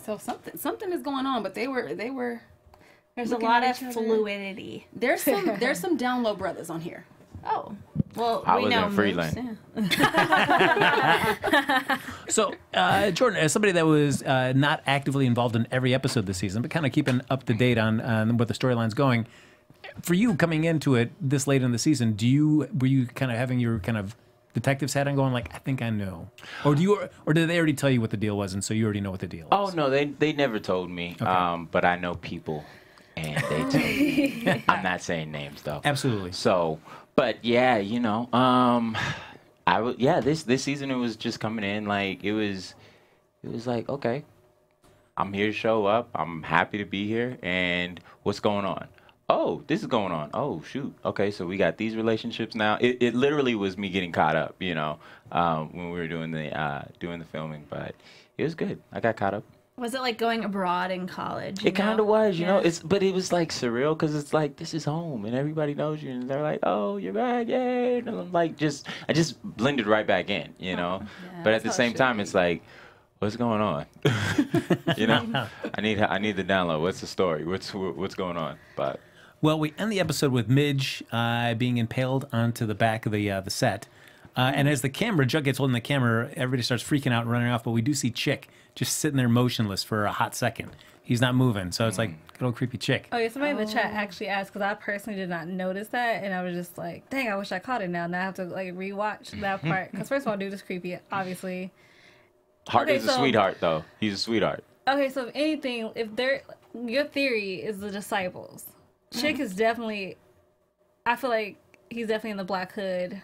So something is going on, but they were. There's a looking lot at of each other. fluidity. There's some down low brothers on here. Oh. Well, I we was know in Freeland. So, Jordan, as somebody that was not actively involved in every episode this season, but kind of keeping up to date on where the storyline's going, for you coming into it this late in the season, were you kind of having your kind of detective's hat on, going like, I think I know, or did they already tell you what the deal was, and so you already know what the deal is? Oh no, they never told me. Okay. But I know people, and they told me. I'm not saying names though. Absolutely. So, but yeah, you know, this season it was just coming in like it was like, okay, I'm here to show up. I'm happy to be here, and what's going on? Oh, this is going on. Oh, shoot. Okay, so we got these relationships now. It literally was me getting caught up, you know, when we were doing the filming. But it was good. I got caught up. Was it like going abroad in college? It kind of was, you know. But it was like surreal because it's like this is home and everybody knows you, and they're like, "Oh, you're back, yay!" And I'm like, I just blended right back in, you know. But at the same time, it's like, what's going on? You know, I need the download. What's the story? What's going on? But well, we end the episode with Midge being impaled onto the back of the set. And as the Jug gets holding the camera, everybody starts freaking out and running off. But we do see Chick just sitting there motionless for a hot second. He's not moving. So it's like, good old creepy Chick. Oh, yeah, somebody in the chat actually asked, because I personally did not notice that. And I was just like, dang, I wish I caught it now. Now I have to like rewatch that part. Because first of all, dude is creepy, obviously. Hart is a sweetheart, though. He's a sweetheart. Okay, so if anything, your theory is the disciples. Chick is definitely, I feel like he's definitely in the Black Hood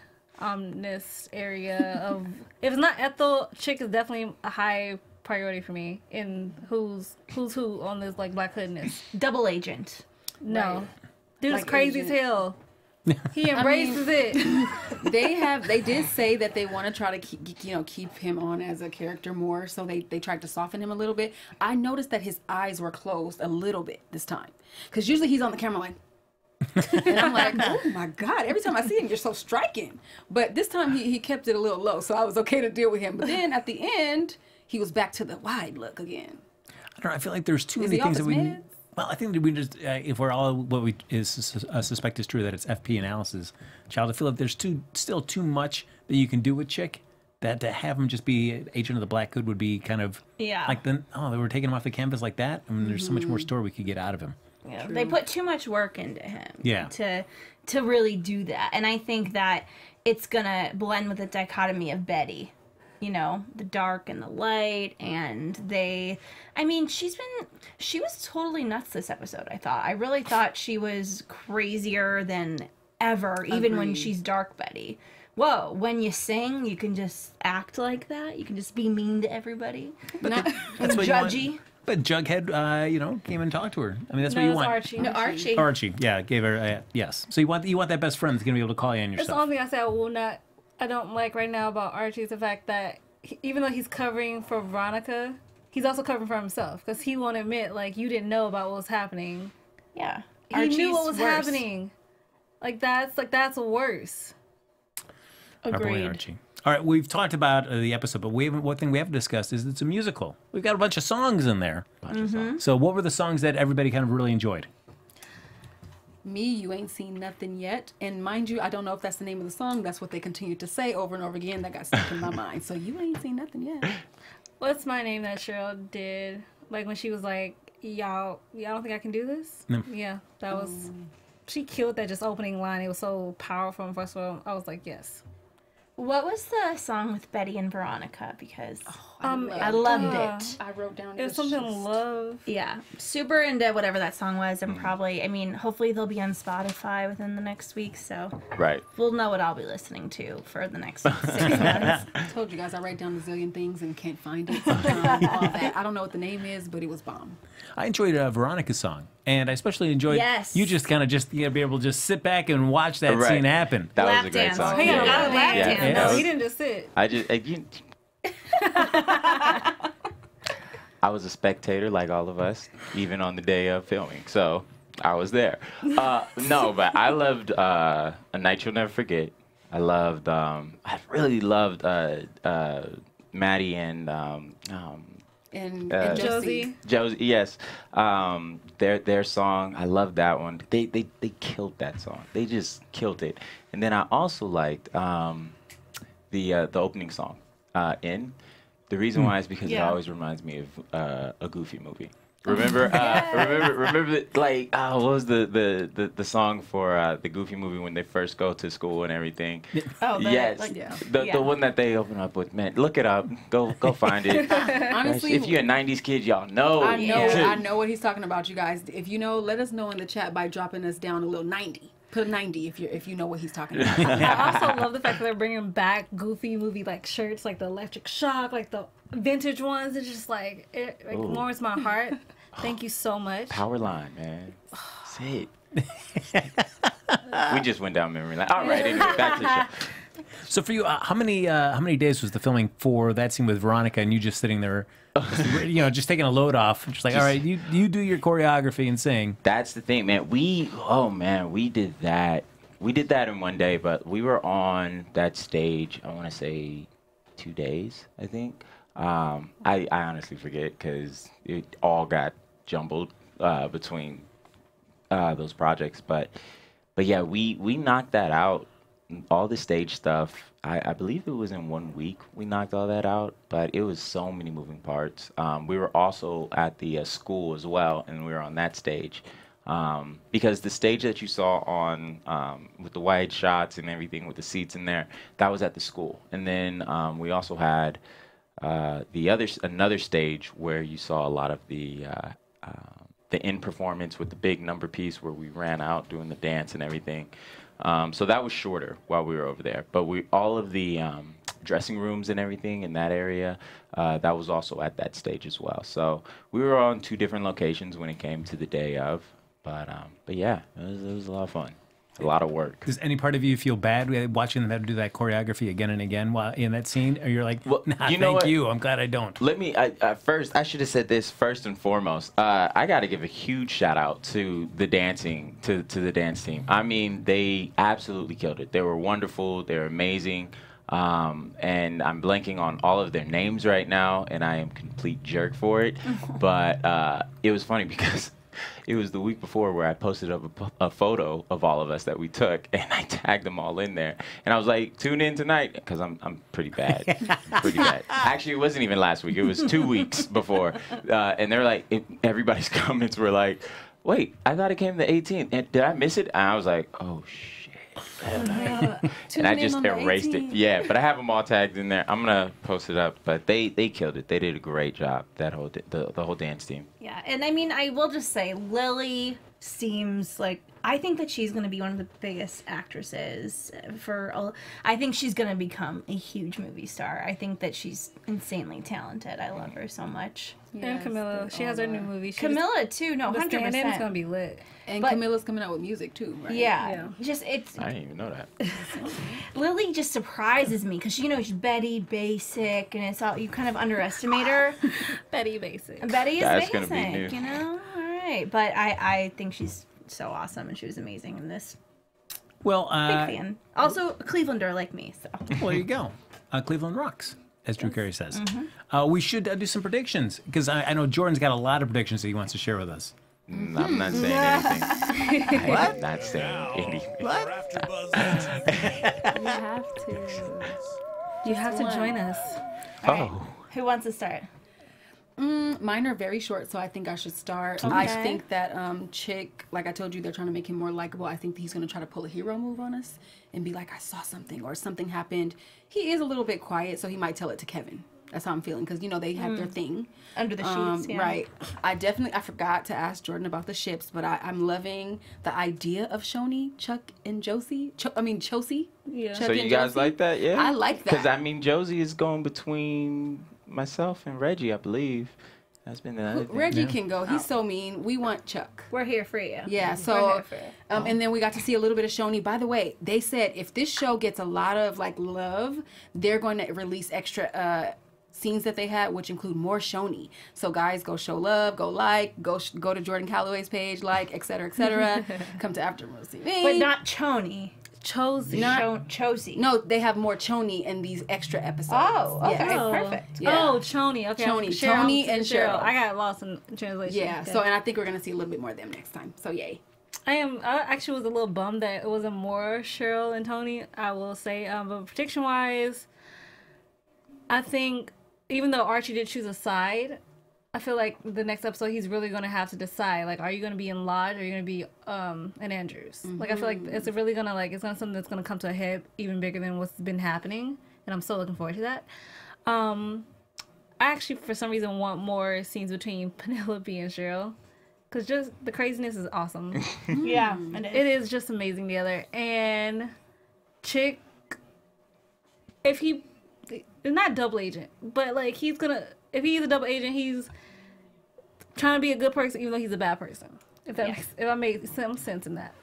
this area of, if it's not Ethel, Chick is definitely a high priority for me in who's who on this like Black Hoodness. Double agent. No. Right. Dude's Like crazy agent. as hell. He embraces it. They did say that they want to try to keep him on as a character more, so they tried to soften him a little bit. I noticed that his eyes were closed a little bit this time, because usually he's on the camera like, and I'm like, oh my God, every time I see him, you're so striking. But this time he kept it a little low, so I was okay to deal with him. But then at the end, he was back to the wide look again. I don't know. I feel like there's too Is many he things off that his we. meds? Well, I think that we just, if we're all what we suspect is true, that it's FP analysis, child. I feel like there's still too much that you can do with Chick. That to have him just be agent of the Black Hood would be kind of like they were taking him off the canvas like that. I mean, there's so much more story we could get out of him. Yeah, they put too much work into him. Yeah. To really do that, and I think that it's gonna blend with the dichotomy of Betty. You know, the dark and the light, and she was totally nuts this episode, I thought. I really thought she was crazier than ever, even when she's dark Betty. Whoa, when you sing, you can just act like that? You can just be mean to everybody? That's what judgy? you want. But Jughead, came and talked to her. I mean, that's what you want. Archie. No, Archie. Archie, yeah, gave her, yes. So you want that best friend that's going to be able to call you on your That's the stuff. only thing I said I don't like right now about Archie is the fact that even though he's covering for Veronica, he's also covering for himself, because he won't admit, like, you didn't know about what was happening. Yeah. He knew what Archie's was worse. happening. That's worse. Our boy Agreed. Archie. All right, we've talked about the episode, but one thing we haven't discussed is it's a musical. We've got a bunch of songs in there. So what were the songs that everybody kind of really enjoyed? Me, You Ain't Seen Nothing Yet. And mind you, I don't know if that's the name of the song. That's what they continue to say over and over again. That got stuck in my mind. So You Ain't Seen Nothing Yet. What's my name that Cheryl did? Like when she was like, y'all don't think I can do this? No. Yeah, that was... She killed that just opening line. It was so powerful. And first of all, I was like, yes. What was the song with Betty and Veronica? Because I loved it. I wrote down It was something just- love. Yeah, super into whatever that song was, and probably, hopefully they'll be on Spotify within the next week, so right. we'll know what I'll be listening to for the next 6 months. I told you guys I write down a zillion things and can't find it sometimes. All that. I don't know what the name is, but it was bomb. I enjoyed Veronica's song, and I especially enjoyed Yes. you just kind of be able to just sit back and watch that Right. scene happen. That Lap was a great dance. song. He got Yeah. a lap Yeah. dance. Yeah, No, that he was- didn't just sit. I was a spectator like all of us, even on the day of filming. So I was there. No, but I loved A Night You'll Never Forget. I really loved Maddie and And Josie. Josie, yes. Their song, I love that one. They killed that song. They just killed it. And then I also liked the opening song, In. The reason why is because it Yeah. always reminds me of a Goofy movie. Remember, remember, like, what was the song for the Goofy movie when they first go to school and everything? Oh, yes, like, the one that they open up with. Man, look it up. Go find it. Honestly, if you're a '90s kid, y'all know. I know what he's talking about, you guys. If you know, let us know in the chat by dropping us down a little 90. Put a 90 if you know what he's talking about. I also love the fact that they're bringing back Goofy movie like shirts, like the Electric Shock, like the vintage ones. It's just like it warms my heart. Thank you so much. Power line, man. Say it. We just went down memory lane. All right, anyway, back to the show. So for you, how many days was the filming for that scene with Veronica and you just sitting there, just taking a load off, just like, all right, you do your choreography and sing. That's the thing, man. We did that. We did that in one day, but we were on that stage, I want to say 2 days, I think. I honestly forget because it all got jumbled between those projects. But yeah, we knocked that out. All the stage stuff, I believe it was in 1 week we knocked all that out, but it was so many moving parts. We were also at the school as well, and we were on that stage. Because the stage that you saw on with the wide shots and everything with the seats in there, that was at the school. And then we also had another stage where you saw a lot of the end performance with the big number piece where we ran out doing the dance and everything. So that was shorter while we were over there. But all of the dressing rooms and everything in that area, that was also at that stage as well. So we were on 2 different locations when it came to the day of. But yeah, it was a lot of fun. A lot of work. Does any part of you feel bad watching them have to do that choreography again and again while in that scene? Or you're like, well, nah, thank you. I'm glad I don't. First, I should have said this first and foremost. I got to give a huge shout out to the dancing, to the dance team. I mean, they absolutely killed it. They were wonderful. They were amazing. And I'm blanking on all of their names right now, and I am complete jerk for it. But it was funny because it was the week before where I posted up a photo of all of us that we took, and I tagged them all in there. And I was like, tune in tonight, because I'm pretty bad. Pretty bad. Actually, it wasn't even last week. It was 2 weeks before. And they're like, everybody's comments were like, wait, I thought it came the 18th. And did I miss it? And I was like, oh, shit. And I just erased it. Yeah, but I have them all tagged in there. I'm gonna post it up. But they killed it. They did a great job. That whole the whole dance team. Yeah, and I mean, I will just say, Lily seems like, I think that she's going to be one of the biggest actresses I think she's going to become a huge movie star. I think that she's insanely talented. I love her so much. Yes, and Camilla, she has her new movie. Camilla too. No, 100%. It's gonna be lit. And Camilla's coming out with music too, right? Yeah. I didn't even know that. Lily just surprises me because she's Betty Basic, and it's all, you kind of underestimate her. Betty Basic. Betty is That's basic, gonna be new. All right, but I think she's so awesome, and she was amazing in this. Well, big fan. Also, a Clevelander like me. So. Well, there you go. Cleveland rocks, as Drew Carey says. Mm-hmm. We should do some predictions because I know Jordan's got a lot of predictions that he wants to share with us. I'm not saying anything. I'm not saying anything. What? You have to. You have to join us. All right. Who wants to start? Mine are very short, so I think I should start. Okay. I think that Chick, like I told you, they're trying to make him more likable. I think he's going to try to pull a hero move on us and be like, I saw something or something happened. He is a little bit quiet, so he might tell it to Keven. That's how I'm feeling, because, they have their thing. Under the sheets, yeah. Right. I forgot to ask Jordan about the ships, but I'm loving the idea of Shoni, Chuck, and Josie. Chosey. Yeah. Chuck So and you guys Josie. like that? Yeah. I like that. Because, Josie is going between myself and Reggie, I believe. That's been the other thing. Reggie can go. He's so mean. We want Chuck. We're here for you. Yeah, We're so here for you. and then we got to see a little bit of Shoni. By the way, they said if this show gets a lot of love, they're going to release extra scenes that they had, which include more Shoni. So guys, go show love, go go to Jordan Calloway's page, etc., etc. Come to AfterBuzz TV. But not Choni. Chosey. Chosey. No, they have more Choni in these extra episodes. Oh, okay. Yes. Perfect. Yeah. Oh, Choni. Okay. Choni. Tony and Cheryl. I got lost in translation. Yeah. Okay. So, and I think we're gonna see a little bit more of them next time. So, yay. I actually was a little bummed that it wasn't more Cheryl and Tony, I will say. But prediction wise, I think even though Archie did choose a side, I feel like the next episode he's really gonna have to decide, like, are you gonna be in Lodge or are you gonna be in Andrews? Like, I feel like it's really gonna it's gonna something that's gonna come to a head even bigger than what's been happening, and I'm so looking forward to that. I actually, for some reason, want more scenes between Penelope and Cheryl, because just the craziness is awesome. Yeah, It is just amazing together. And Chick, if he, not double agent, but like if he's a double agent, he's trying to be a good person even though he's a bad person. If I made some sense in that.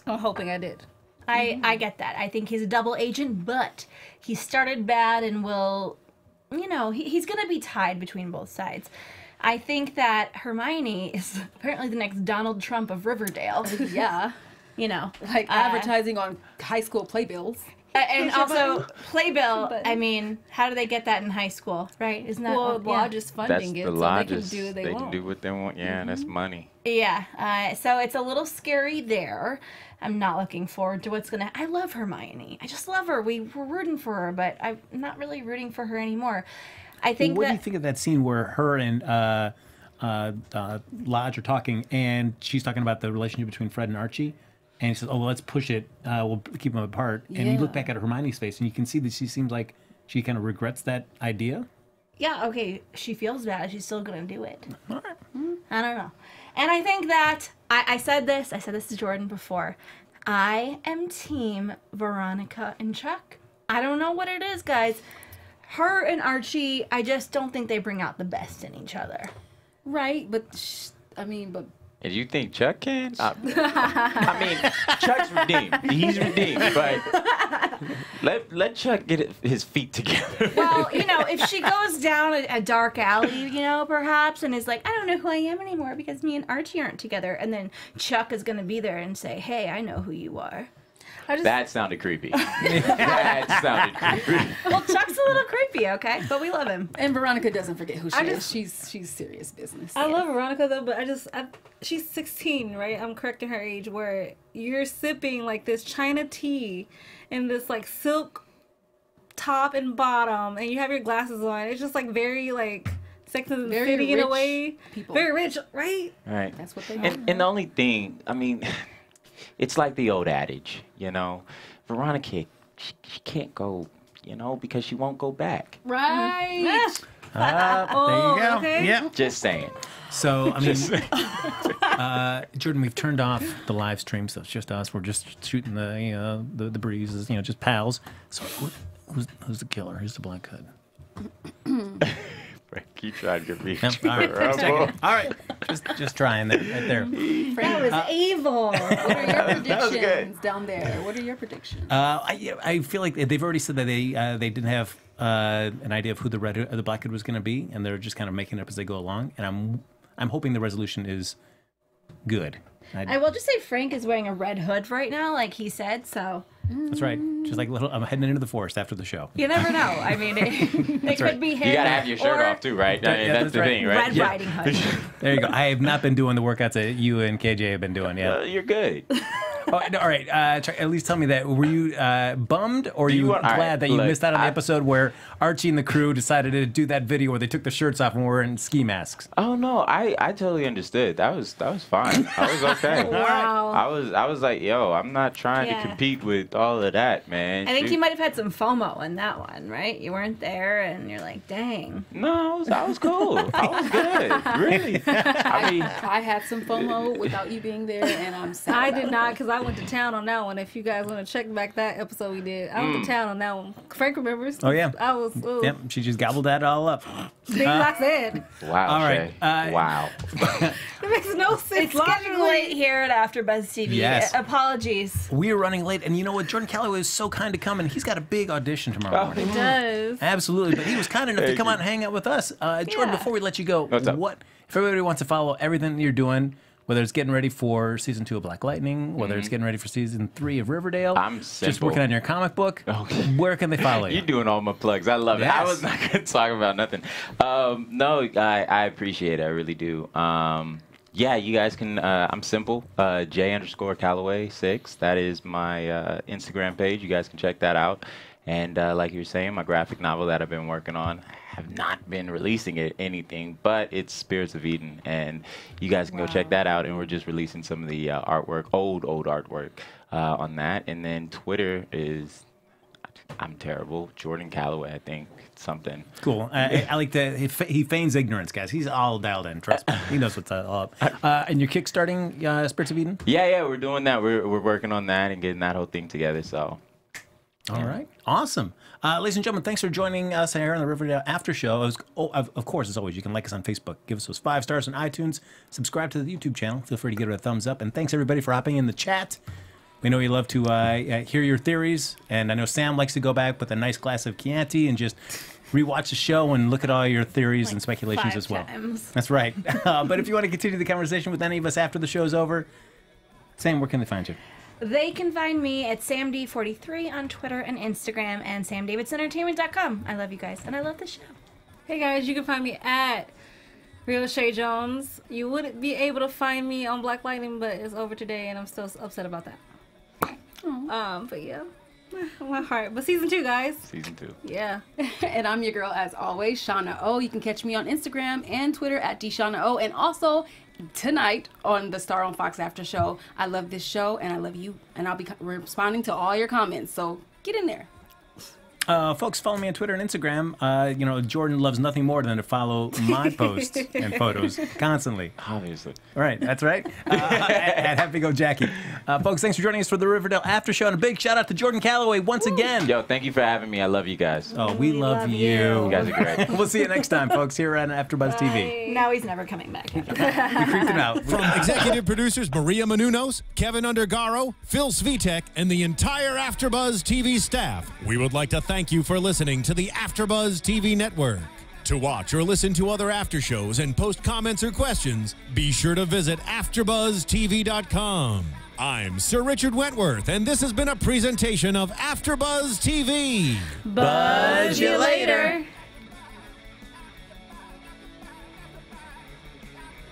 I'm hoping I did. I get that. I think he's a double agent, but he started bad and will, he's going to be tied between both sides. I think that Hermione is apparently the next Donald Trump of Riverdale. Yeah. Like advertising on high school playbills. And also, Playbill, I mean, how do they get that in high school, right? Isn't that... Well, Lodge is funding it, so they can do what they can do what they want. Yeah, that's money. Yeah, so it's a little scary there. I'm not looking forward to what's going to... I love Hermione. I just love her. We're rooting for her, but I'm not really rooting for her anymore. I think What do you think of that scene where her and Lodge are talking, and she's talking about the relationship between Fred and Archie? And he says, "Oh, well, let's push it. We'll keep them apart." And you look back at Hermione's face, and you can see that she seems like she kind of regrets that idea. Yeah, okay, she feels bad. She's still going to do it. All right. I don't know. And I think that, I said this to Jordan before. I am team Veronica and Chuck. I don't know what it is, guys. Her and Archie, I just don't think they bring out the best in each other. Right, but And you think Chuck can? I mean, Chuck's redeemed. He's redeemed, but let Chuck get his feet together. Well, if she goes down a dark alley, perhaps, and is like, I don't know who I am anymore because me and Archie aren't together, and then Chuck is going to be there and say, hey, I know who you are. That sounded creepy. That sounded creepy. Well, Chuck's a little creepy, okay? But we love him. And Veronica doesn't forget who she is. She's serious business. I love Veronica, though, but she's 16, right? I'm correcting her age, where you're sipping, like, this China tea in this, like, silk top and bottom, and you have your glasses on. It's just, like, very, like, Sex and the City in a way. People. Very rich, right? Right. That's what they are. And the only thing, I mean... It's like the old adage, Veronica, she can't go, because she won't go back. Right. There you go. Okay. Yeah. Just saying. So, I mean, Jordan, we've turned off the live stream, so it's just us. We're just shooting the breezes, just pals. So, who's the killer? Who's the Black Hood? Keep trying to be. All right. Just trying that right there. That was evil. What are your predictions down there? What are your predictions? I feel like they've already said that they didn't have an idea of who the Black Hood was going to be, and they're just kind of making it up as they go along. And I'm hoping the resolution is good. I will just say Frank is wearing a red hood right now, like he said, so... That's right. Just like I'm heading into the forest after the show. You never know. I mean, they could be him. You got to have your shirt off, too, right? I mean, that's the thing, right? Red Riding Hood. There you go. I have not been doing the workouts that you and KJ have been doing yet. You're good. Oh, all right. At least tell me that. Were you bummed, or you glad that you missed out on the episode where Archie and the crew decided to do that video where they took the shirts off and were in ski masks? Oh no, I totally understood. That was fine. I was okay. Wow. I was like, yo, I'm not trying to compete with all of that, man. I think you might have had some FOMO in that one, right? You weren't there, and you're like, dang. No, I was cool. I was good. Really. I mean, I had some FOMO without you being there, and I'm sad. I did not, because I went to town on that one. If you guys want to check back that episode we did, I went to town on that one. Frank remembers. Oh yeah. I was. Yep. She just gobbled that all up. Things I said. wow. All right. Chae. Wow. It makes no sense. It's getting late here at AfterBuzz TV. Yes. Apologies. We are running late, and you know what? Jordan Calloway is so kind to come, and he's got a big audition tomorrow morning. It does. Absolutely, but he was kind enough to come out and hang out with us. Jordan, before we let you go, What's up? If everybody wants to follow everything you're doing, whether it's getting ready for season 2 of Black Lightning, whether it's getting ready for season 3 of Riverdale, I'm just simple. working on your comic book, Okay. where can they follow you? You're doing all my plugs. I love it. I Yes. was not going to talk about nothing. No, I appreciate it. I really do. Yeah, you guys can. I'm simple. J_Calloway 6. That is my Instagram page. You guys can check that out. And like you were saying, my graphic novel that I've been working on, have not been releasing anything, but it's Spirits of Eden, and you guys can go check that out. And we're just releasing some of the artwork, old artwork on that. And then Twitter is, I'm terrible, Jordan Calloway, I think, something. Cool. I like that he feigns ignorance, guys. He's all dialed in. Trust me, he knows what's up. And you're kickstarting Spirits of Eden? Yeah, we're doing that. We're working on that and getting that whole thing together. So. All right. Awesome. Ladies and gentlemen, thanks for joining us here on the Riverdale After Show. Of course, as always, you can like us on Facebook. Give us those 5 stars on iTunes. Subscribe to the YouTube channel. Feel free to give it a thumbs up. And thanks, everybody, for hopping in the chat. We know you love to hear your theories. And I know Sam likes to go back with a nice glass of Chianti and just rewatch the show and look at all your theories and speculations as well. That's right. But if you want to continue the conversation with any of us after the show's over, Sam, where can they find you? They can find me at SamD43 on Twitter and Instagram and SamDavidsonEntertainment.com. I love you guys, and I love the show. Hey guys, you can find me at Real Chae Jones. You would be able to find me on Black Lightning, but it's over today, and I'm still upset about that. But yeah, my heart. But season 2, guys. Season 2. Yeah. And I'm your girl, as always, Shawna O. You can catch me on Instagram and Twitter at DShawna O. And also tonight on the Star on Fox After Show. I love this show, and I love you. And I'll be responding to all your comments. So get in there. Folks, follow me on Twitter and Instagram. You know, Jordan loves nothing more than to follow my posts and photos constantly. Obviously. All right, that's right. At Happy Go Jackie. Folks, thanks for joining us for the Riverdale After Show. And a big shout out to Jordan Calloway once again. Yo, thank you for having me. I love you guys. Oh, we love you. You guys are great. We'll see you next time, folks, here on AfterBuzz TV. Now he's never coming back. We creeped him out. From executive producers Maria Menounos, Keven Undergaro, Phil Svitek, and the entire AfterBuzz TV staff, we would like to thank you for listening to the AfterBuzz TV network. To watch or listen to other after shows and post comments or questions, be sure to visit AfterBuzzTV.com. I'm Sir Richard Wentworth, and this has been a presentation of AfterBuzz TV. Buzz you later.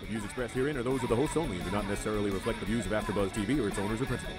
The views expressed herein are those of the hosts only and do not necessarily reflect the views of AfterBuzz TV or its owners or principals.